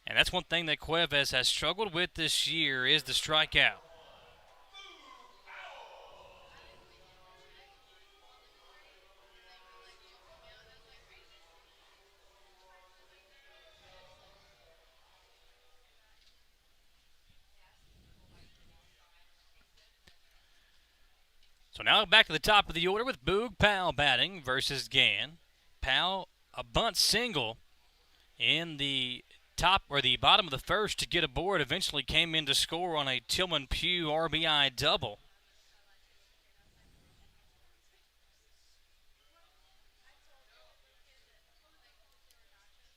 And that's one thing that Cuevas has struggled with this year is the strikeout. So now back to the top of the order with Boog Powell batting versus Gann. Powell, a bunt single in the top or the bottom of the first to get aboard, eventually came in to score on a Tillman Pugh RBI double.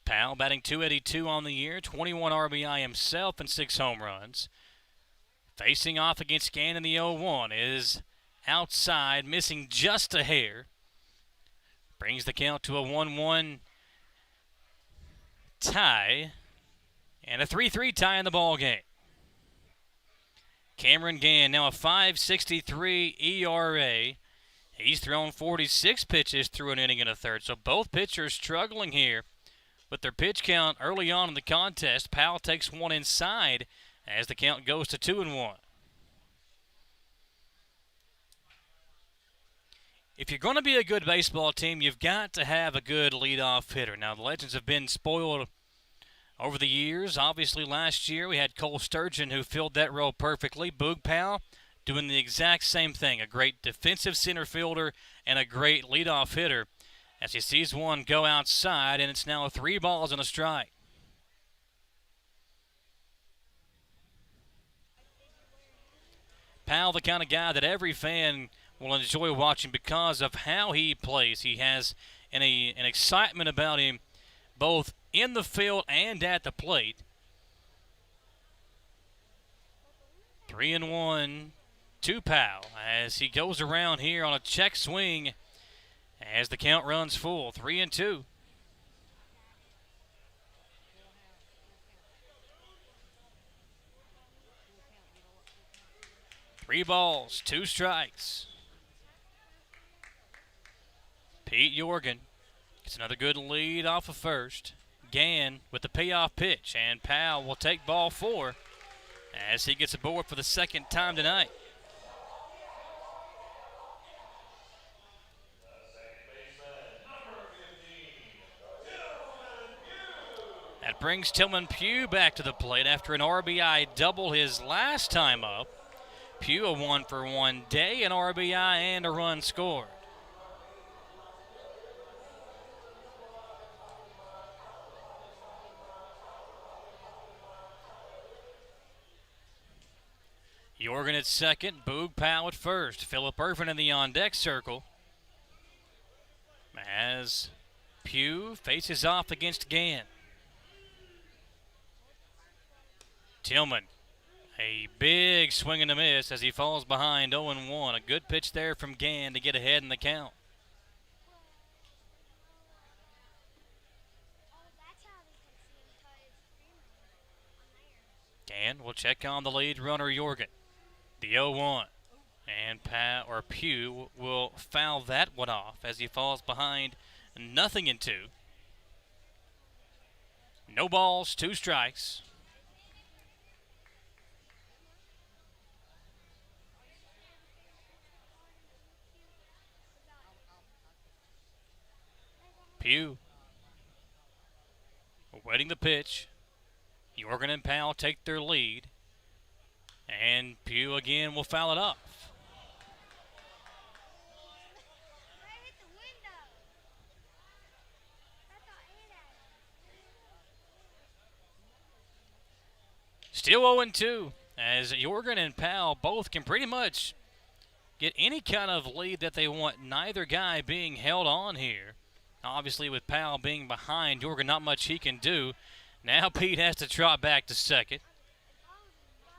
Powell batting .282 on the year, 21 RBI himself and 6 home runs. Facing off against Gann in the 0-1 is outside, missing just a hair. Brings the count to a 1-1 tie and a 3-3 tie in the ball game. Cameron Gann now a .563 ERA. He's thrown 46 pitches through an inning and a third, so both pitchers struggling here with their pitch count early on in the contest. Powell takes one inside as the count goes to 2-1. If you're going to be a good baseball team, you've got to have a good leadoff hitter. Now, the Legends have been spoiled over the years. Obviously, last year we had Cole Sturgeon who filled that role perfectly. Boog Powell doing the exact same thing. A great defensive center fielder and a great leadoff hitter as he sees one go outside, and it's now 3 balls and a strike. Powell, the kind of guy that every fan will enjoy watching because of how he plays. He has an excitement about him both in the field and at the plate. 3-1 to Powell as he goes around here on a check swing as the count runs full. 3-2. Three balls, 2 strikes. Pete Jorgen gets another good lead off of first. Gann with the payoff pitch, and Powell will take ball 4 as he gets aboard for the second time tonight. That brings Tillman Pugh back to the plate after an RBI double his last time up. Pugh a 1-for-1 day, an RBI and a run scored. Jorgen at second, Boog Powell at first. Phillip Irvin in the on-deck circle as Pugh faces off against Gann. Tillman, a big swing and a miss as he falls behind 0-1. A good pitch there from Gann to get ahead in the count. Gann will check on the lead runner, Jorgen. The 0-1. And Pugh will foul that one off as he falls behind 0-2. No balls, 2 strikes. Pugh awaiting the pitch. Jorgen and Powell take their lead. And Pugh again will foul it off. Still 0-2 as Jorgen and Powell both can pretty much get any kind of lead that they want, neither guy being held on here. Obviously, with Powell being behind Jorgen, not much he can do. Now Pete has to trot back to second.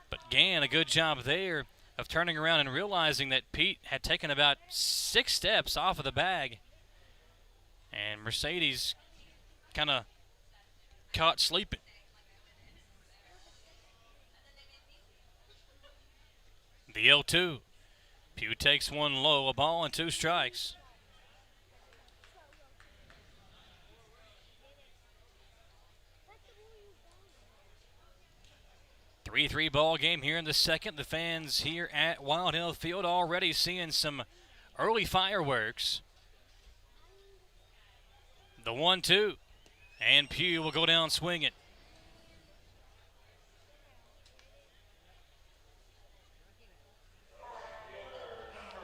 But Gann, a good job there of turning around and realizing that Pete had taken about 6 steps off of the bag. And Mercedes kind of caught sleeping. The 0-2. Pugh takes one low, a ball and 2 strikes. 3-3 ball game here in the second. The fans here at Wild Hill Field already seeing some early fireworks. The 1-2. And Pugh will go down swinging.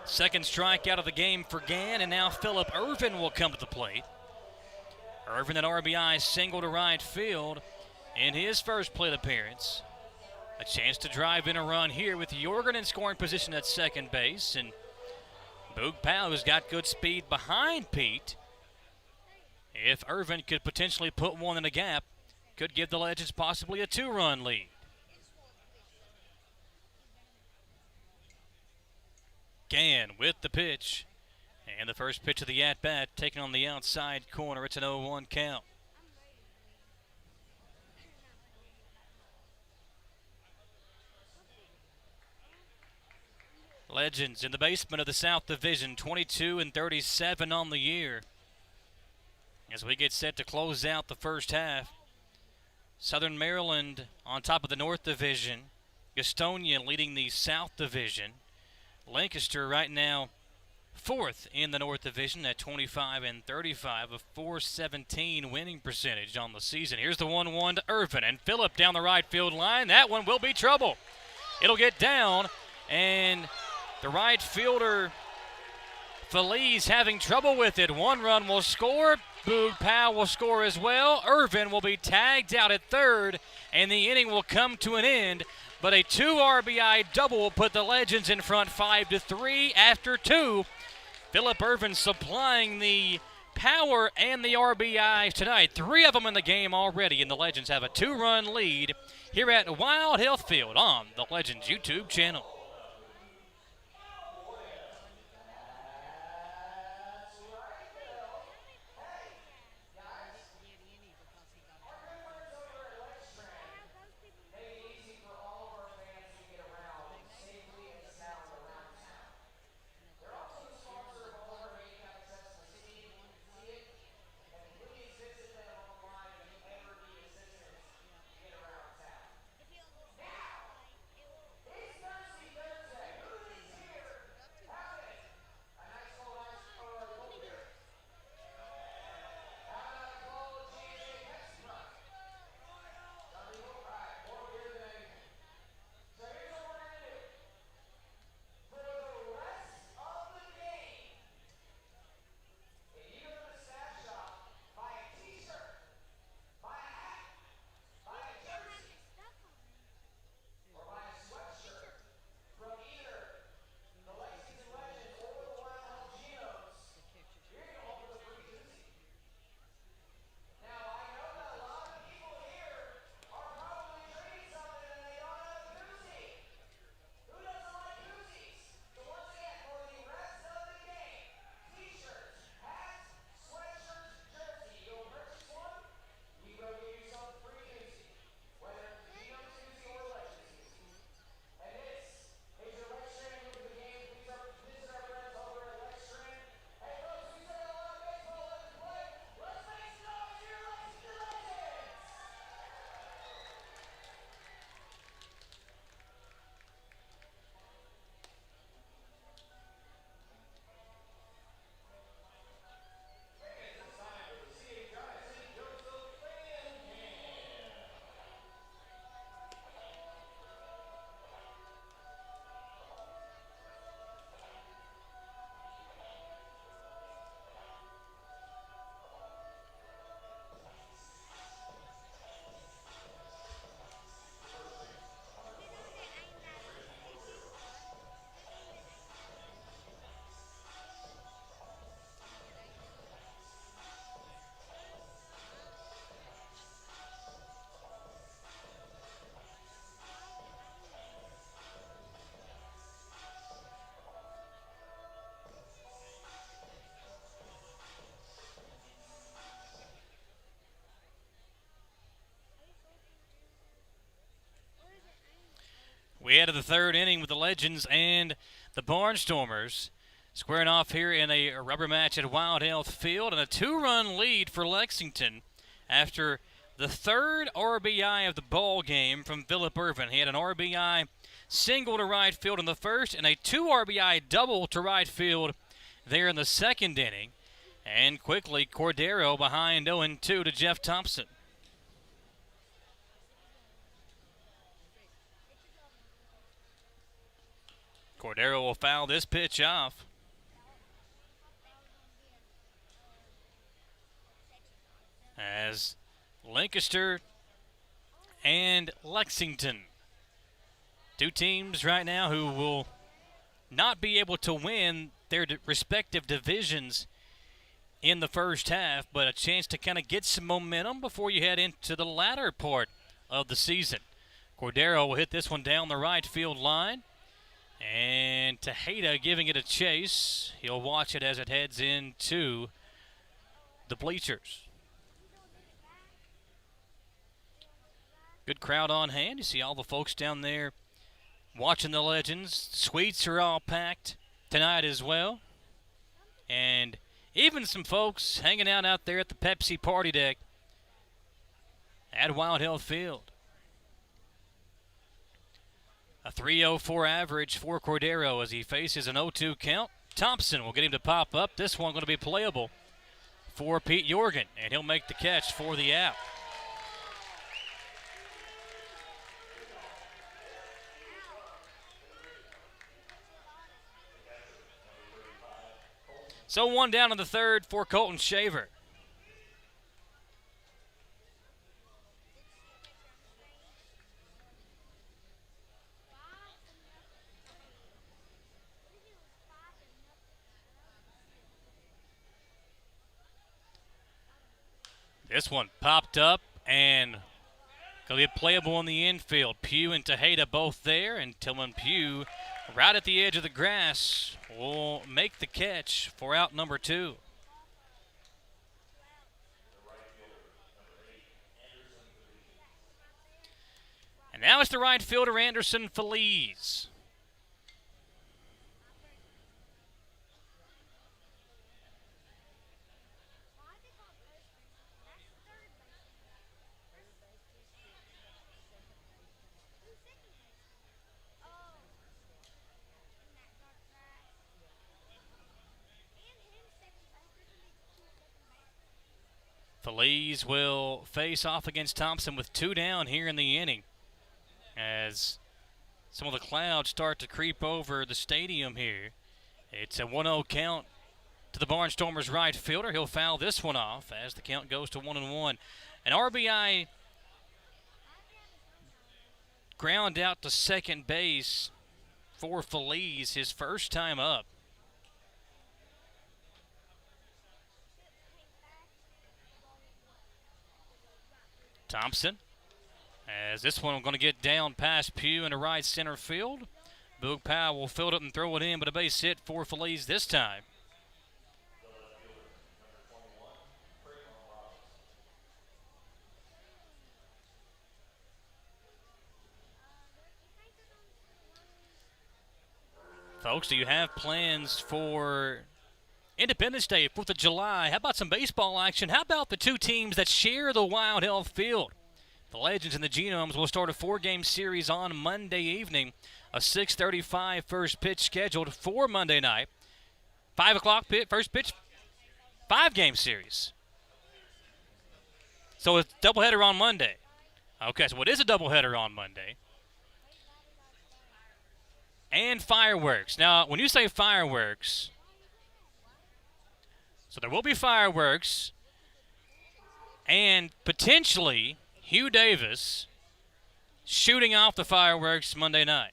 Second strikeout of the game for Gann, and now Phillip Ervin will come to the plate. Ervin, an RBI single to right field in his first plate appearance. A chance to drive in a run here with Jorgen in scoring position at second base, and Boog Powell, who's got good speed behind Pete. If Ervin could potentially put one in the gap, could give the Legends possibly a 2-run lead. Gann with the pitch. And the first pitch of the at-bat taken on the outside corner. It's an 0-1 count. Legends in the basement of the South Division, 22-37 on the year. As we get set to close out the first half, Southern Maryland on top of the North Division, Gastonia leading the South Division. Lancaster right now 4th in the North Division at 25-35, a .417 winning percentage on the season. Here's the 1-1 to Ervin, and Phillip down the right field line. That one will be trouble. It'll get down, and the right fielder, Feliz, having trouble with it. 1 run will score. Boog Powell will score as well. Ervin will be tagged out at third, and the inning will come to an end. But a 2 RBI double will put the Legends in front 5-3 after 2. Phillip Ervin supplying the power and the RBIs tonight. 3 of them in the game already, and the Legends have a 2-run lead here at Wild Hill Field on the Legends YouTube channel. We head to the third inning with the Legends and the Barnstormers squaring off here in a rubber match at Wild Health Field, and a 2-run lead for Lexington after the third RBI of the ball game from Phillip Irvin. He had an RBI single to right field in the first and a 2 RBI double to right field there in the second inning. And quickly, Cordero behind 0-2 to Jeff Thompson. Cordero will foul this pitch off. As Lancaster and Lexington, two teams right now who will not be able to win their respective divisions in the first half, but a chance to kind of get some momentum before you head into the latter part of the season. Cordero will hit this one down the right field line, and Tejeda giving it a chase. He'll watch it as it heads into the bleachers. Good crowd on hand. You see all the folks down there watching the Legends. Suites are all packed tonight as well. And even some folks hanging out there at the Pepsi party deck at Wild Health Field. A 3.04 average for Cordero as he faces an 0-2 count. Thompson will get him to pop up. This one going to be playable for Pete Jorgen, and he'll make the catch for the out. So one down in the third for Colton Shaver. This one popped up and going to be playable in the infield. Pugh and Tejeda both there, and Tillman Pugh right at the edge of the grass will make the catch for out number 2. And now it's the right fielder, Anderson Feliz. Feliz will face off against Thompson with 2 down here in the inning as some of the clouds start to creep over the stadium here. It's a 1-0 count to the Barnstormers right fielder. He'll foul this one off as the count goes to 1-1. An RBI ground out to second base for Feliz, his first time up. Thompson, as this one going to get down past Pugh into right center field. Boog Powell will field it and throw it in, but a base hit for Feliz this time. Folks, do you have plans for Independence Day, 4th of July? How about some baseball action? How about the two teams that share the Wild Health Field? The Legends and the Genomes will start a 4-game series on Monday evening. A 6:35 first pitch scheduled for Monday night. 5 o'clock first pitch, 5-game series. So it's doubleheader on Monday. Okay, so it is a doubleheader on Monday. And fireworks. Now, when you say fireworks, so there will be fireworks, and potentially Hugh Davis shooting off the fireworks Monday night.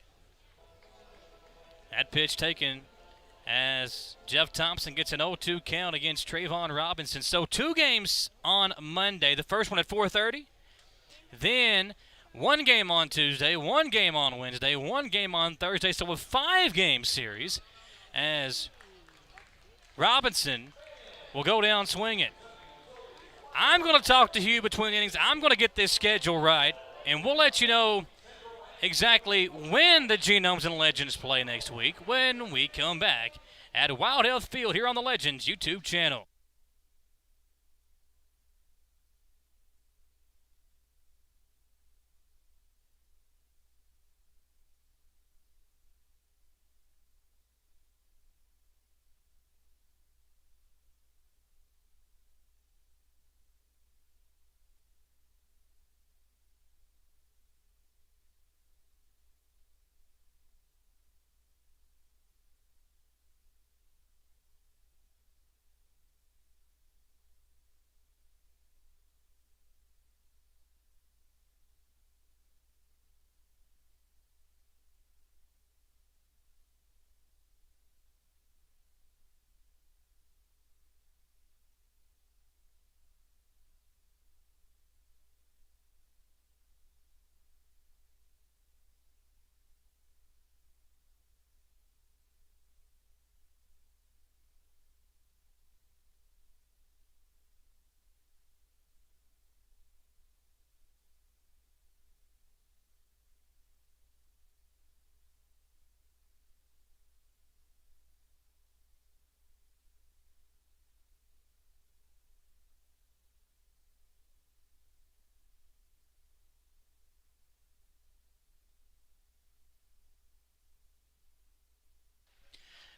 That pitch taken as Jeff Thompson gets an 0-2 count against Trayvon Robinson. So 2 games on Monday. The first one at 4:30. Then 1 game on Tuesday, 1 game on Wednesday, 1 game on Thursday. So a 5-game series as Robinson will go down swinging. I'm going to talk to Hugh between innings. I'm going to get this schedule right, and we'll let you know exactly when the Genomes and Legends play next week when we come back at Wild Health Field here on the Legends YouTube channel.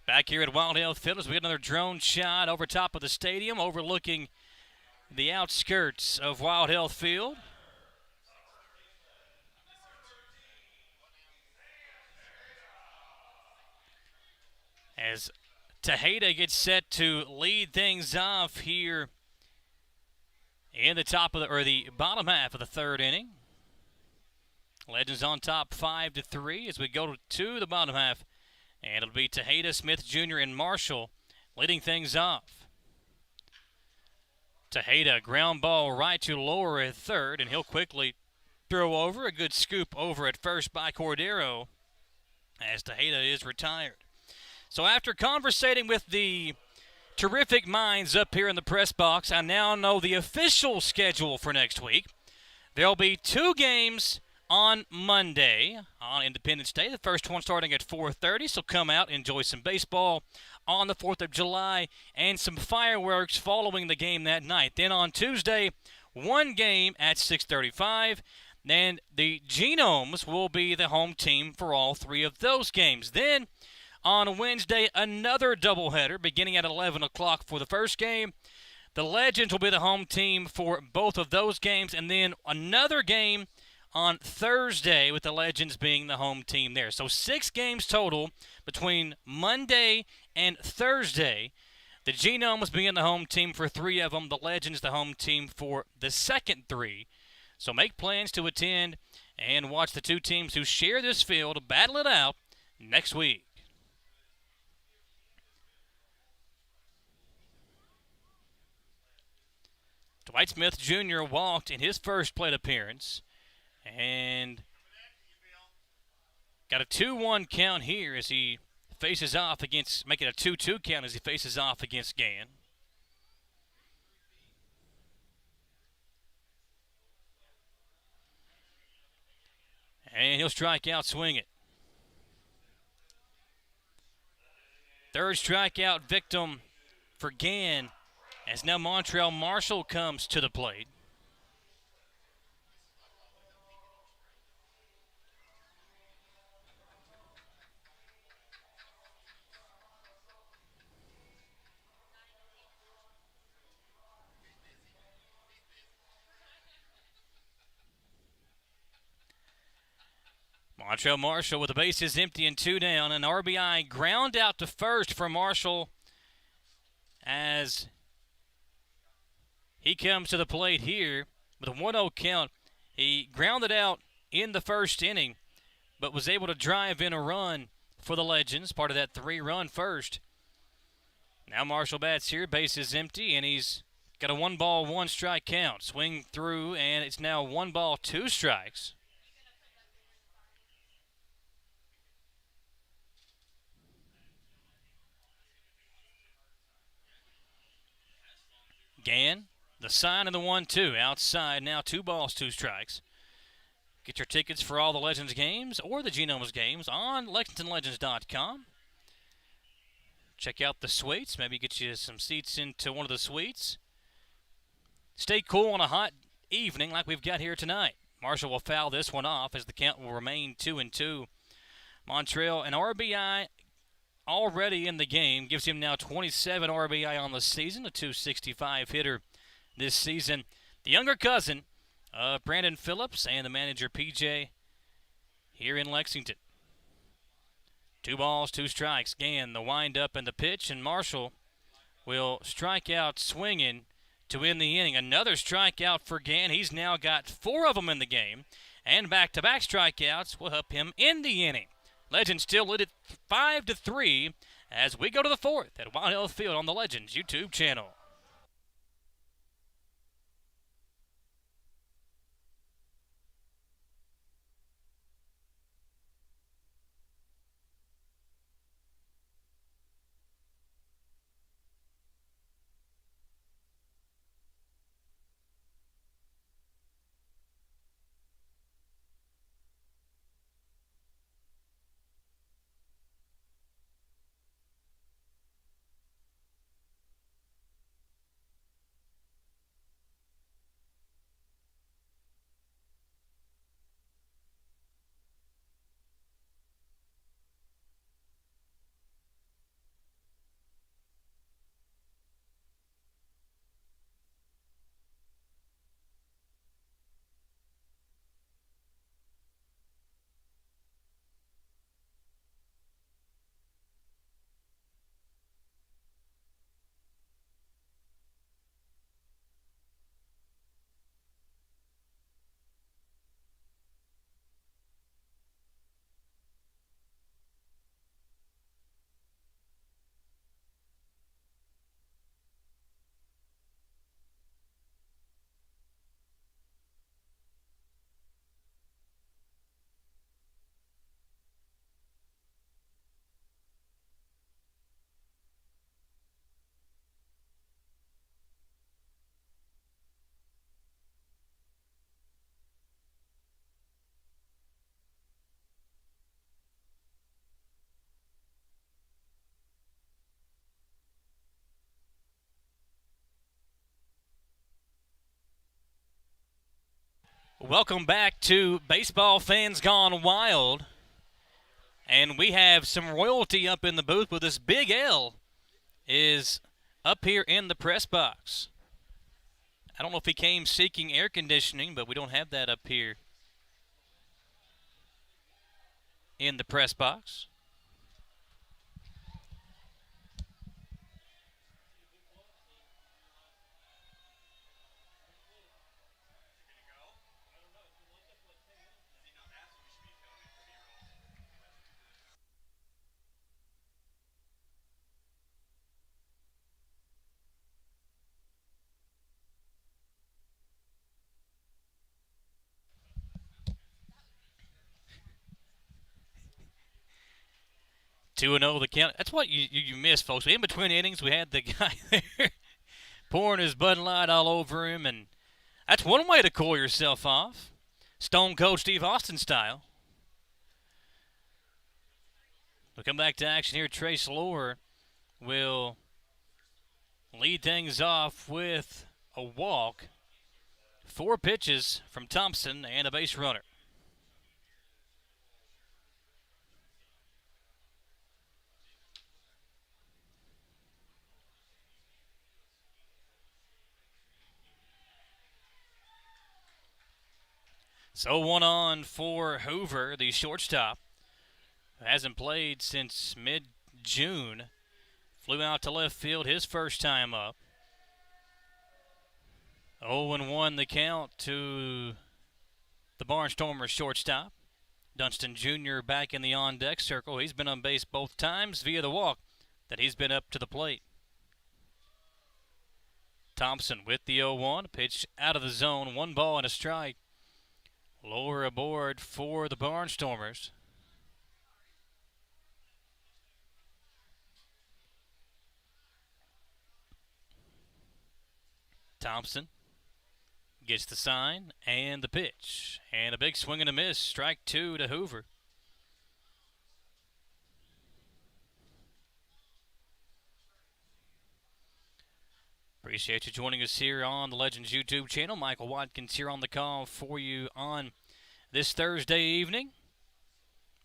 Back here at Wild Health Field as we get another drone shot over top of the stadium overlooking the outskirts of Wild Health Field. As Tejeda gets set to lead things off here in the top of the bottom half of the third inning. Legends on top 5-3 as we go to the bottom half. And it'll be Tejeda, Smith Jr., and Marshall leading things off. Tejeda, ground ball right to lower at third, and he'll quickly throw over. A good scoop over at first by Cordero as Tejeda is retired. So after conversating with the terrific minds up here in the press box, I now know the official schedule for next week. There'll be 2 games on Monday on Independence Day. The first one starting at 4:30, so come out, enjoy some baseball on the 4th of July and some fireworks following the game that night. Then on Tuesday, 1 game at 6:35. Then the Genomes will be the home team for all 3 of those games. Then on Wednesday, another doubleheader beginning at 11 o'clock for the first game. The Legends will be the home team for both of those games, and then another game on Thursday with the Legends being the home team there. So 6 games total between Monday and Thursday. The Genomes being the home team for 3 of them. The Legends the home team for the second 3. So make plans to attend and watch the 2 teams who share this field battle it out next week. Dwight Smith Jr. walked in his first plate appearance and got a 2-1 count here as he faces off against, making a 2-2 count as he faces off against Gann. And he'll strike out, swing it. Third strikeout victim for Gann as now Montreal Marshall comes to the plate. Montreal Marshall with the bases empty and 2 down. An RBI ground out to first for Marshall as he comes to the plate here with a 1-0 count. He grounded out in the first inning, but was able to drive in a run for the Legends, part of that 3-run first. Now Marshall bats here, bases empty, and he's got a 1-ball, 1-strike count. Swing through, and it's now 1 ball, 2 strikes. Gann, the sign of the 1-2. Outside now, 2 balls, 2 strikes. Get your tickets for all the Legends games or the Genomes games on LexingtonLegends.com. Check out the suites. Maybe get you some seats into one of the suites. Stay cool on a hot evening like we've got here tonight. Marshall will foul this one off as the count will remain 2-2. Montreal, an RBI already in the game, gives him now 27 RBI on the season, a .265 hitter this season. The younger cousin of Brandon Phillips and the manager PJ here in Lexington. 2 balls, 2 strikes. Again, the wind-up and the pitch, and Marshall will strike out swinging to end the inning. Another strikeout for Gann. He's now got 4 of them in the game, and back-to-back strikeouts will help him end the inning. Legends still lead it 5-3 as we go to the 4th at Wild Hill Field on the Legends YouTube channel. Welcome back to Baseball Fans Gone Wild. And we have some royalty up in the booth with us. Big L is up here in the press box. I don't know if he came seeking air conditioning, but we don't have that up here in the press box. Two and 0 the count. That's what you miss, folks. In between innings, we had the guy there pouring his Bud Light all over him, and that's one way to cool yourself off. Stone Cold Steve Austin style. We'll come back to action here. Trace Lohr will lead things off with a walk. 4 pitches from Thompson and a base runner. So 1 on for Hoover, the shortstop. Hasn't played since mid-June. Flew out to left field his first time up. 0-1 the count to the Barnstormers shortstop. Dunston Jr. back in the on-deck circle. He's been on base both times via the walk that he's been up to the plate. Thompson with the 0-1. Pitch out of the zone. 1 ball and a strike. Lower aboard for the Barnstormers. Thompson Gets the sign and the pitch. And a big swing and a miss. Strike 2 to Hoover. Appreciate you joining us here on the Legends YouTube channel. Michael Watkins here on the call for you on this Thursday evening.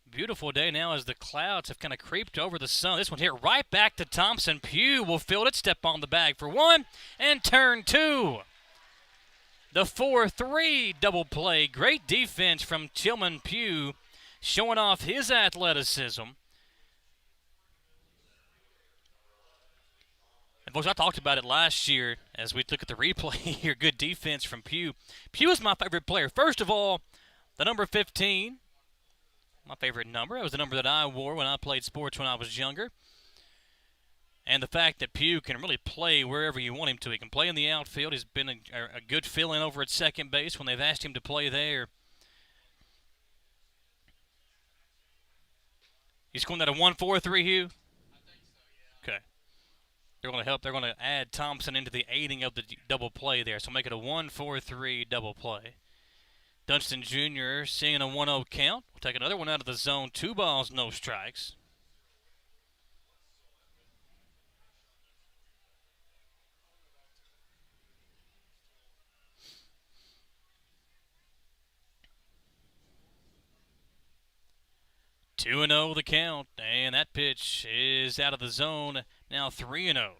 Beautiful day now as the clouds have kind of creeped over the sun. This one here right back to Thompson. Pugh will field it, step on the bag for 1, and turn 2. The 4-3 double play. Great defense from Tillman Pugh, showing off his athleticism. And folks, I talked about it last year as we look at the replay here. Good defense from Pugh. Pugh is my favorite player. First of all, the number 15, my favorite number. It was the number that I wore when I played sports when I was younger. And the fact that Pugh can really play wherever you want him to. He can play in the outfield. He's been a good fill-in over at second base when they've asked him to play there. He's going at a 1-4-3, Hugh? I think so, yeah. Okay. They're going to help. They're going to add Thompson into the aiding of the double play there. So make it a 1-4-3 double play. Dunston Jr. seeing a 1-0 count. We'll take another one out of the zone. 2 balls, no strikes. Two and 0 the count, and that pitch is out of the zone. Now 3-0.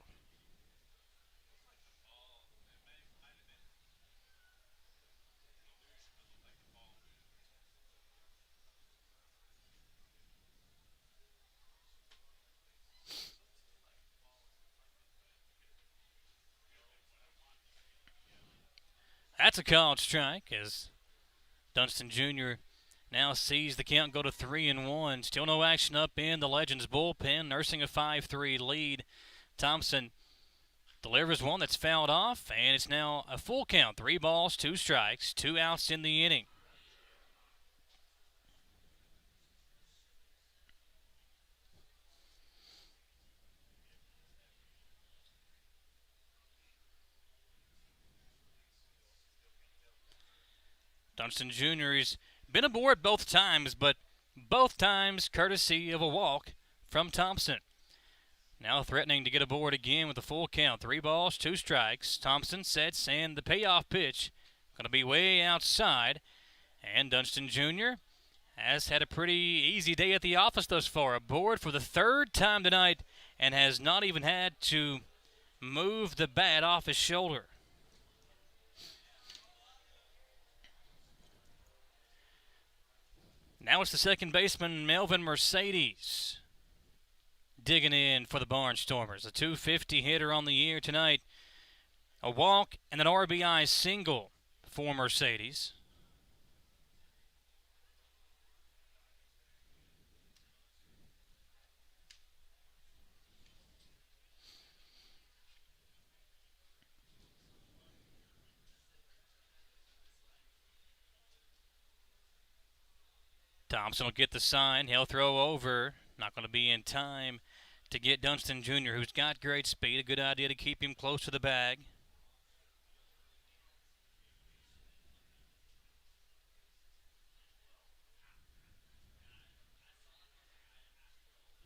That's a called strike as Dunston Jr. now sees the count go to 3-1. Still no action up in the Legends bullpen, nursing a 5-3 lead. Thompson delivers one that's fouled off, and it's now a full count. 3 balls, 2 strikes, 2 outs in the inning. Dunston Jr. has been aboard both times, but both times courtesy of a walk from Thompson. Now threatening to get aboard again with a full count. 3 balls, 2 strikes. Thompson sets, and the payoff pitch going to be way outside. And Dunston Jr. has had a pretty easy day at the office thus far. Aboard for the 3rd time tonight and has not even had to move the bat off his shoulder. Now it's the second baseman, Melvin Mercedes, digging in for the Barnstormers. A .250 hitter on the year tonight. A walk and an RBI single for Mercedes. Thompson will get the sign. He'll throw over. Not going to be in time to get Dunston Jr., who's got great speed. A good idea to keep him close to the bag.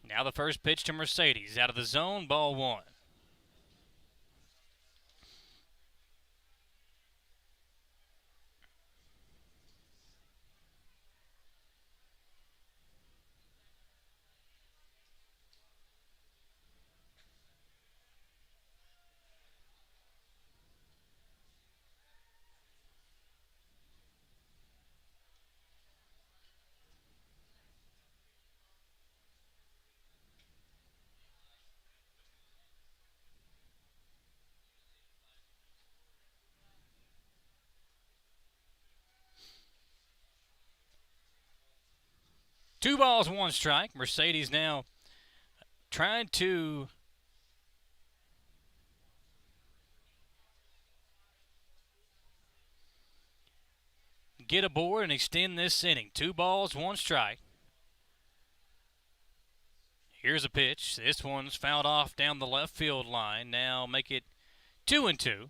Now the first pitch to Mercedes. Out of the zone, ball 1. Two balls, 1 strike. Mercedes now trying to get aboard and extend this inning. 2 balls, 1 strike. Here's a pitch. This one's fouled off down the left field line. Now make it 2-2.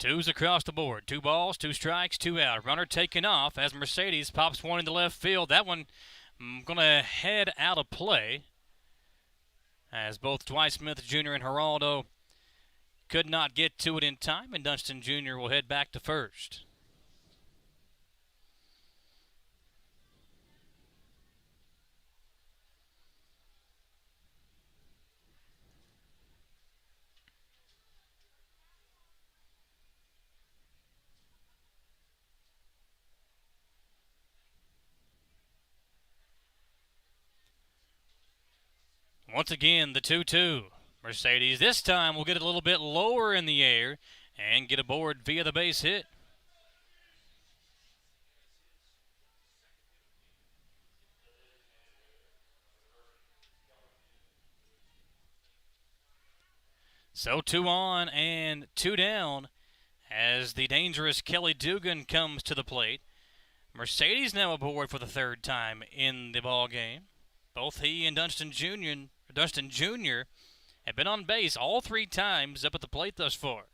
Twos across the board. 2 balls, 2 strikes, 2 out. Runner taken off as Mercedes pops one into left field. That one going to head out of play as both Dwight Smith Jr. and Geraldo could not get to it in time, and Dunston Jr. will head back to first. Once again, the 2-2. Mercedes this time will get it a little bit lower in the air and get aboard via the base hit. So 2 on and 2 down as the dangerous Kelly Dugan comes to the plate. Mercedes now aboard for the 3rd time in the ball game. Both he and Dunston Jr. have been on base all 3 times up at the plate thus far.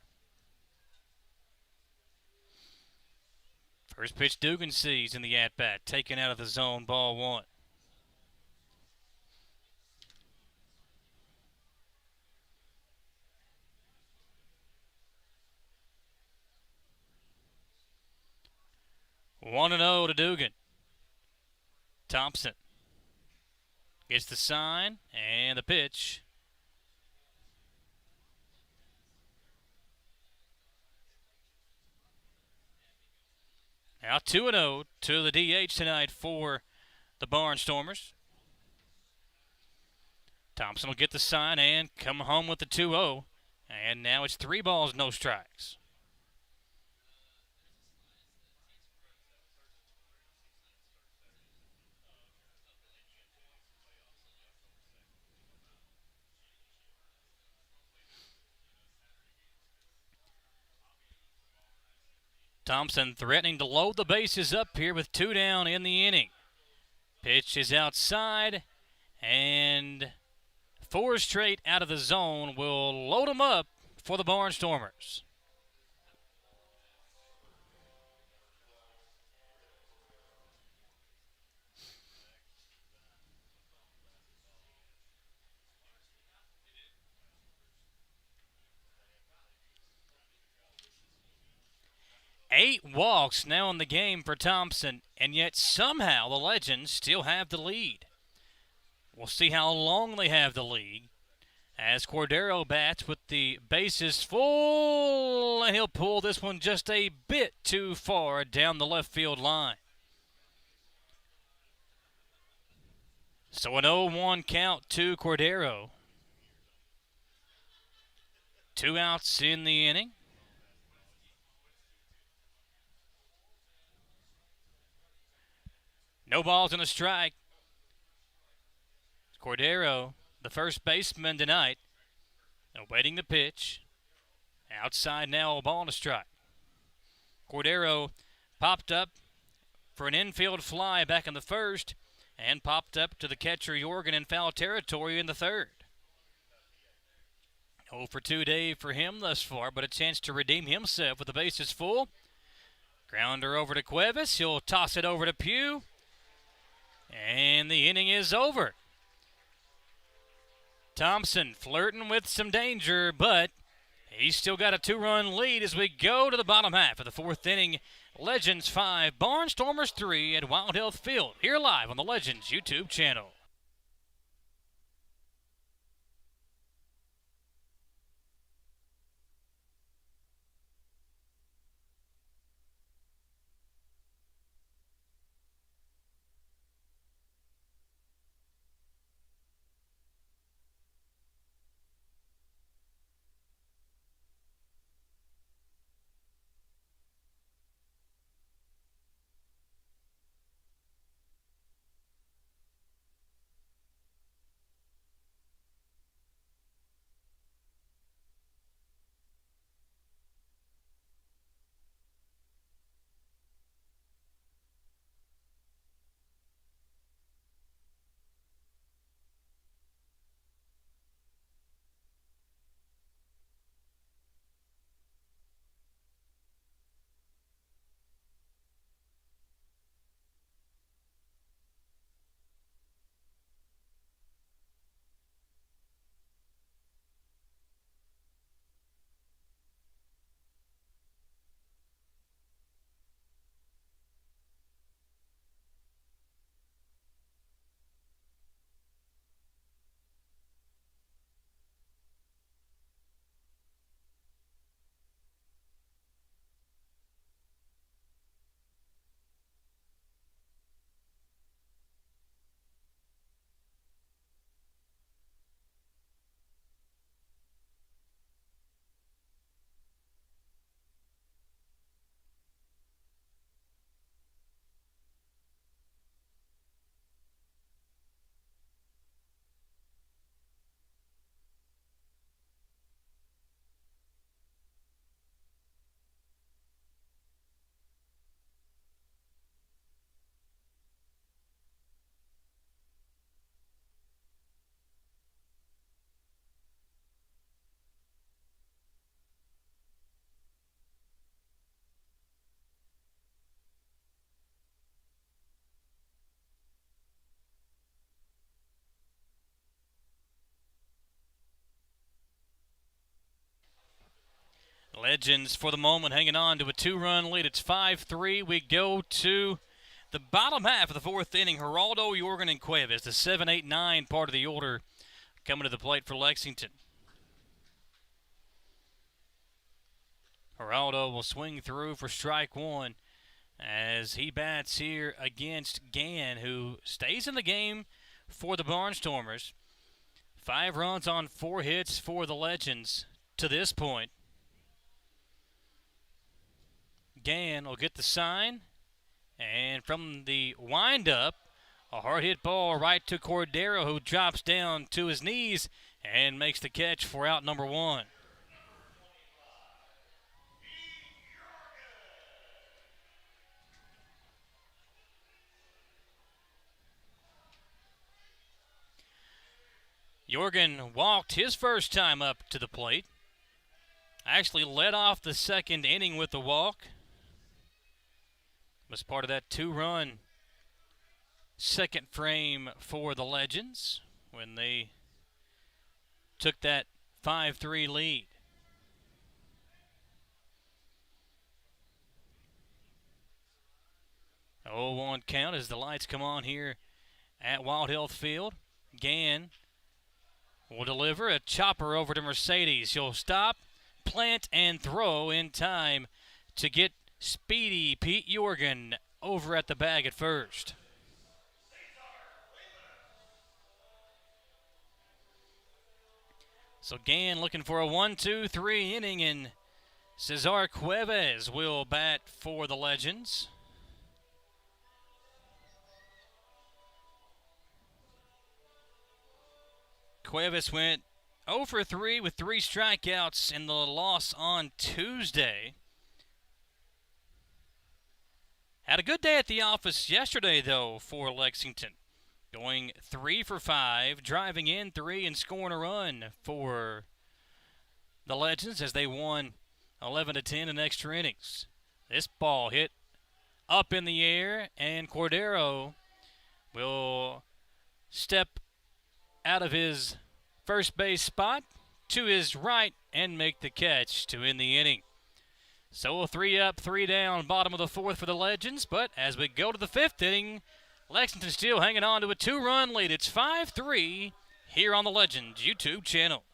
First pitch Dugan sees in the at-bat, taken out of the zone, ball 1. One and 0 to Dugan. Thompson gets the sign and the pitch. Now 2-0 to the DH tonight for the Barnstormers. Thompson will get the sign and come home with the 2-0. And now it's 3 balls, no strikes. Thompson threatening to load the bases up here with 2 down in the inning. Pitch is outside, and 4 straight out of the zone will load them up for the Barnstormers. Eight walks now in the game for Thompson, and yet somehow the Legends still have the lead. We'll see how long they have the lead as Cordero bats with the bases full, and he'll pull this one just a bit too far down the left field line. So an 0-1 count to Cordero. 2 outs in the inning. No balls and a strike. Cordero, the first baseman tonight, awaiting the pitch. Outside now, a ball and a strike. Cordero popped up for an infield fly back in the first and popped up to the catcher Jorgen in foul territory in the 3rd. 0 for 2 day for him thus far, but a chance to redeem himself with the bases full. Grounder over to Cuevas. He'll toss it over to Pugh. And the inning is over. Thompson flirting with some danger, but he's still got a 2-run lead as we go to the bottom half of the 4th inning. Legends 5, Barnstormers 3 at Wild Health Field. Here live on the Legends YouTube channel. Legends, for the moment, hanging on to a 2-run lead. It's 5-3. We go to the bottom half of the fourth inning. Geraldo, Jorgen, and Cuevas, the 7, 8, 9 part of the order, coming to the plate for Lexington. Geraldo will swing through for strike one as he bats here against Gann, who stays in the game for the Barnstormers. 5 runs on 4 hits for the Legends to this point. Gann will get the sign, and from the windup, a hard hit ball right to Cordero, who drops down to his knees and makes the catch for out number 1. Jorgen walked his first time up to the plate. Actually led off the second inning with the walk. Was part of that 2-run second frame for the Legends when they took that 5-3 lead. A 0-1 count as the lights come on here at Wild Health Field. Gann will deliver a chopper over to Mercedes. He'll stop, plant, and throw in time to get speedy Pete Jorgen over at the bag at first. So Gann looking for a 1-2-3 inning, and Cesar Cuevas will bat for the Legends. Cuevas went 0 for 3 with 3 strikeouts in the loss on Tuesday. Had a good day at the office yesterday, though, for Lexington. Going 3 for 5, driving in 3 and scoring a run for the Legends as they won 11-10 in extra innings. This ball hit up in the air, and Cordero will step out of his first base spot to his right and make the catch to end the inning. So a 3 up, 3 down, bottom of the fourth for the Legends. But as we go to the fifth inning, Lexington still hanging on to a 2-run lead. It's 5-3 here on the Legends YouTube channel.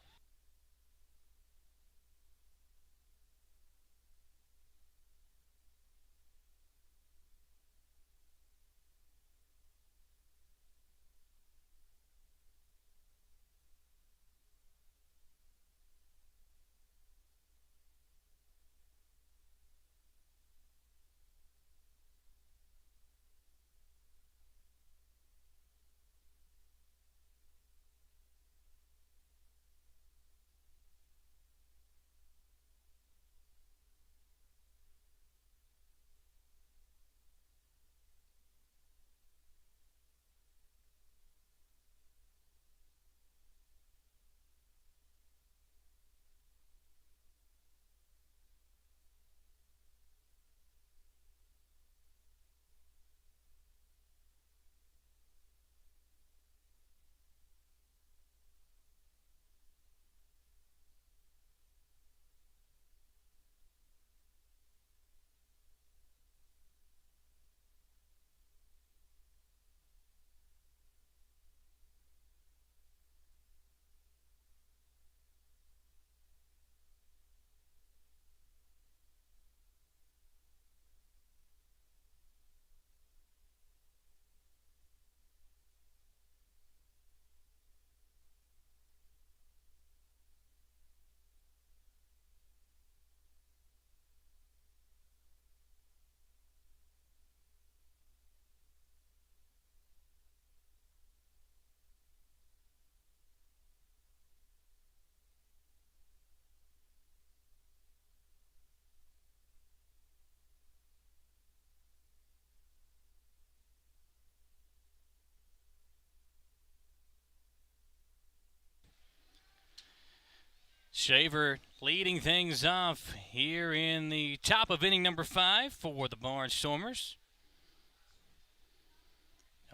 Shaver leading things off here in the top of inning number 5 for the Barnstormers.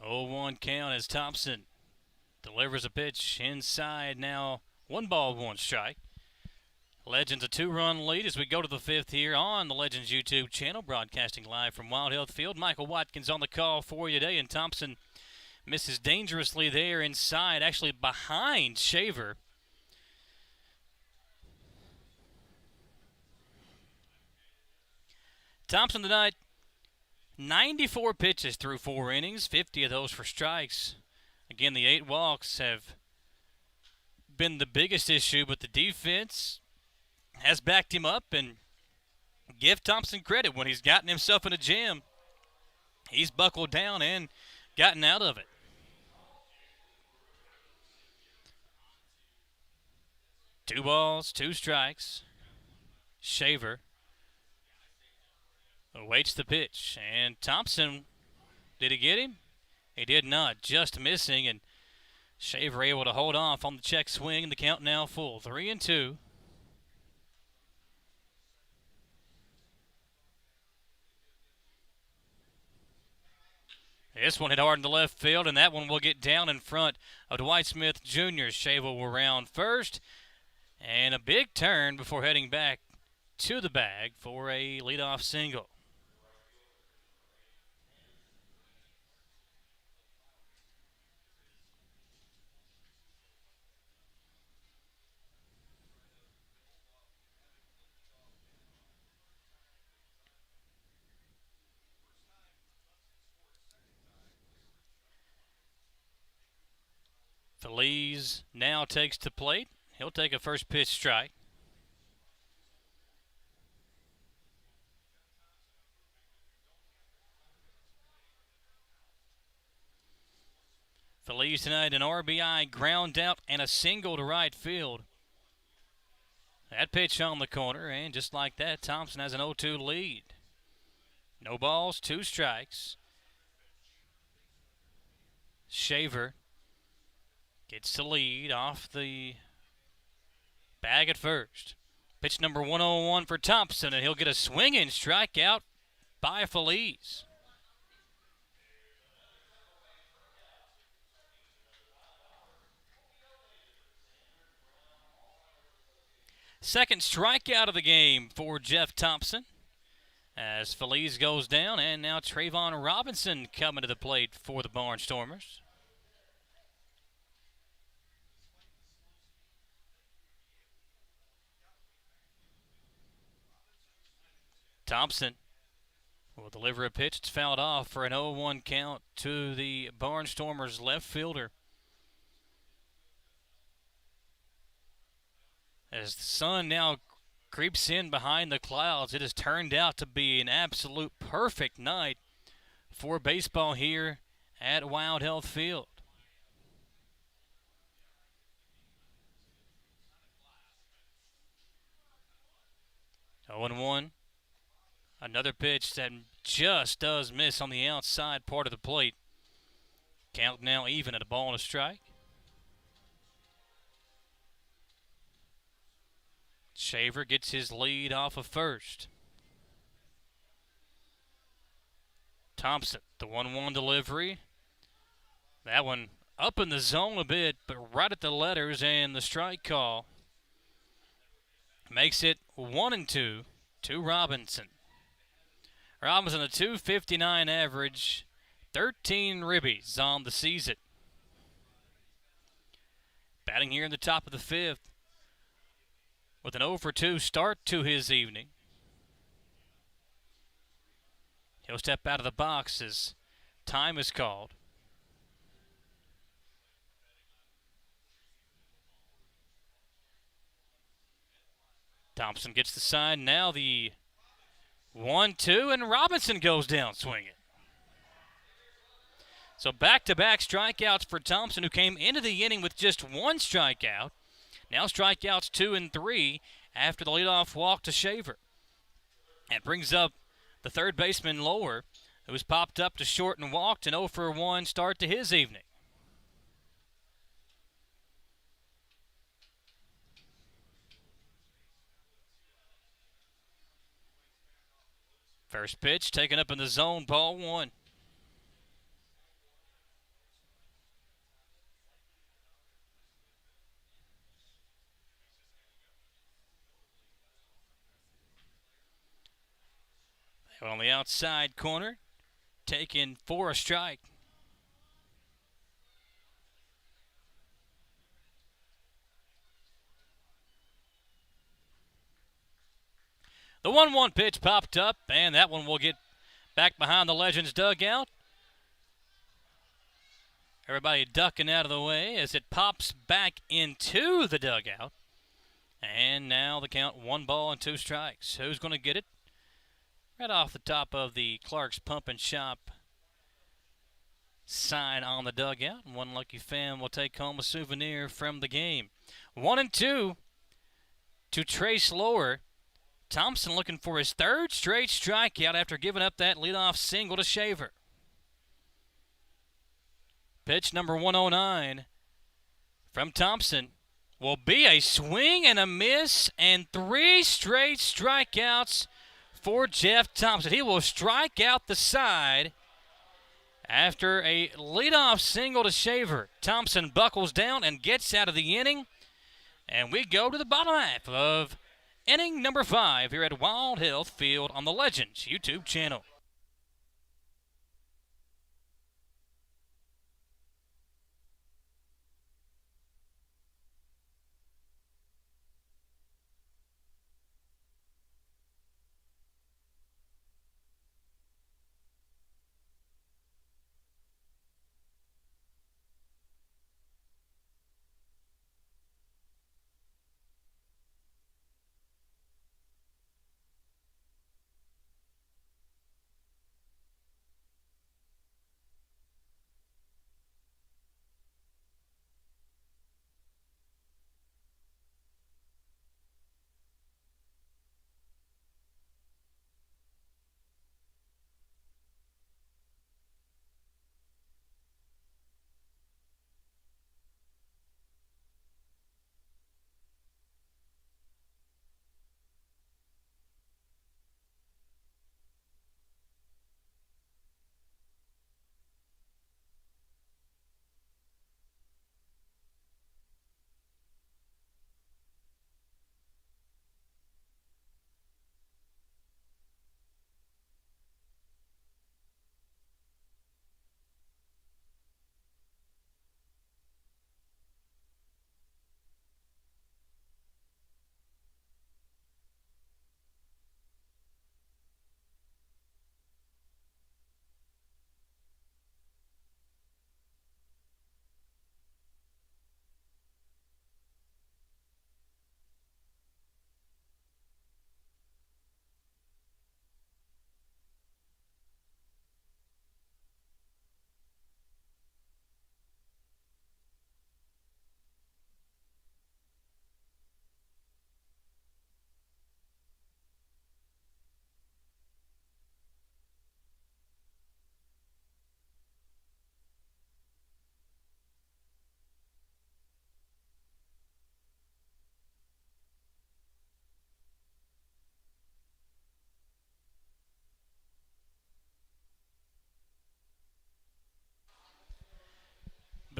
0-1 count as Thompson delivers a pitch inside. Now 1 ball, 1 strike. Legends a 2-run lead as we go to the 5th here on the Legends YouTube channel, broadcasting live from Wild Health Field. Michael Watkins on the call for you today, and Thompson misses dangerously there inside, actually behind Shaver. Thompson tonight, 94 pitches through 4 innings, 50 of those for strikes. Again, the 8 walks have been the biggest issue, but the defense has backed him up, and give Thompson credit when he's gotten himself in a jam. He's buckled down and gotten out of it. Two balls, 2 strikes. Shaver awaits the pitch, and Thompson, did he get him? He did not, just missing, and Shaver able to hold off on the check swing, and the count now full, 3-2. This one hit hard in the left field, and that one will get down in front of Dwight Smith Jr. Shaver will round first, and a big turn before heading back to the bag for a leadoff single. Feliz now takes the plate. He'll take a first pitch strike. Feliz tonight, an RBI ground out and a single to right field. That pitch on the corner, and just like that, Thompson has an 0-2 lead. No balls, 2 strikes. Shaver gets the lead off the bag at first. Pitch number 101 for Thompson, and he'll get a swinging strikeout by Feliz. Second strikeout of the game for Jeff Thompson as Feliz goes down, and now Trayvon Robinson coming to the plate for the Barnstormers. Thompson will deliver a pitch. It's fouled off for an 0-1 count to the Barnstormers left fielder. As the sun now creeps in behind the clouds, it has turned out to be an absolute perfect night for baseball here at Wild Health Field. 0-1. Another pitch that just does miss on the outside part of the plate. Count now even at a ball and a strike. Shaver gets his lead off of first. Thompson, the 1-1 delivery. That one up in the zone a bit, but right at the letters, and the strike call makes it 1-2 to Robinson. Robinson, a .259 average, 13 ribbies on the season. Batting here in the top of the 5th with an 0-for-2 start to his evening. He'll step out of the box as time is called. Thompson gets the sign. Now the 1-2, and Robinson goes down swinging. So back-to-back strikeouts for Thompson, who came into the inning with just 1 strikeout. Now strikeouts 2 and 3 after the leadoff walk to Shaver. That brings up the third baseman Lower, who's popped up to short and walked, an 0-for-1 start to his evening. First pitch taken up in the zone, ball 1. On the outside corner, taken for a strike. The 1-1 pitch popped up, and that one will get back behind the Legends dugout. Everybody ducking out of the way as it pops back into the dugout. And now the count, 1-2 Who's going to get it? Right off the top of the Clark's Pump and Shop sign on the dugout. And one lucky fan will take home a souvenir from the game. 1-2 to Trace Lower. Thompson looking for his third straight strikeout after giving up that leadoff single to Shaver. Pitch number 109 from Thompson will be a swing and a miss, and 3 straight strikeouts for Jeff Thompson. He will strike out the side after a leadoff single to Shaver. Thompson buckles down and gets out of the inning, and we go to the bottom half of inning number 5 here at Wild Health Field on the Legends YouTube channel.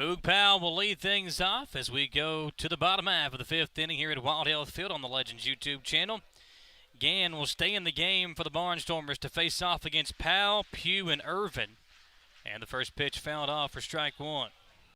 Boog Powell will lead things off as we go to the bottom half of the 5th inning here at Wild Health Field on the Legends YouTube channel. Gann will stay in the game for the Barnstormers to face off against Powell, Pugh, and Irvin. And the first pitch fouled off for strike 1.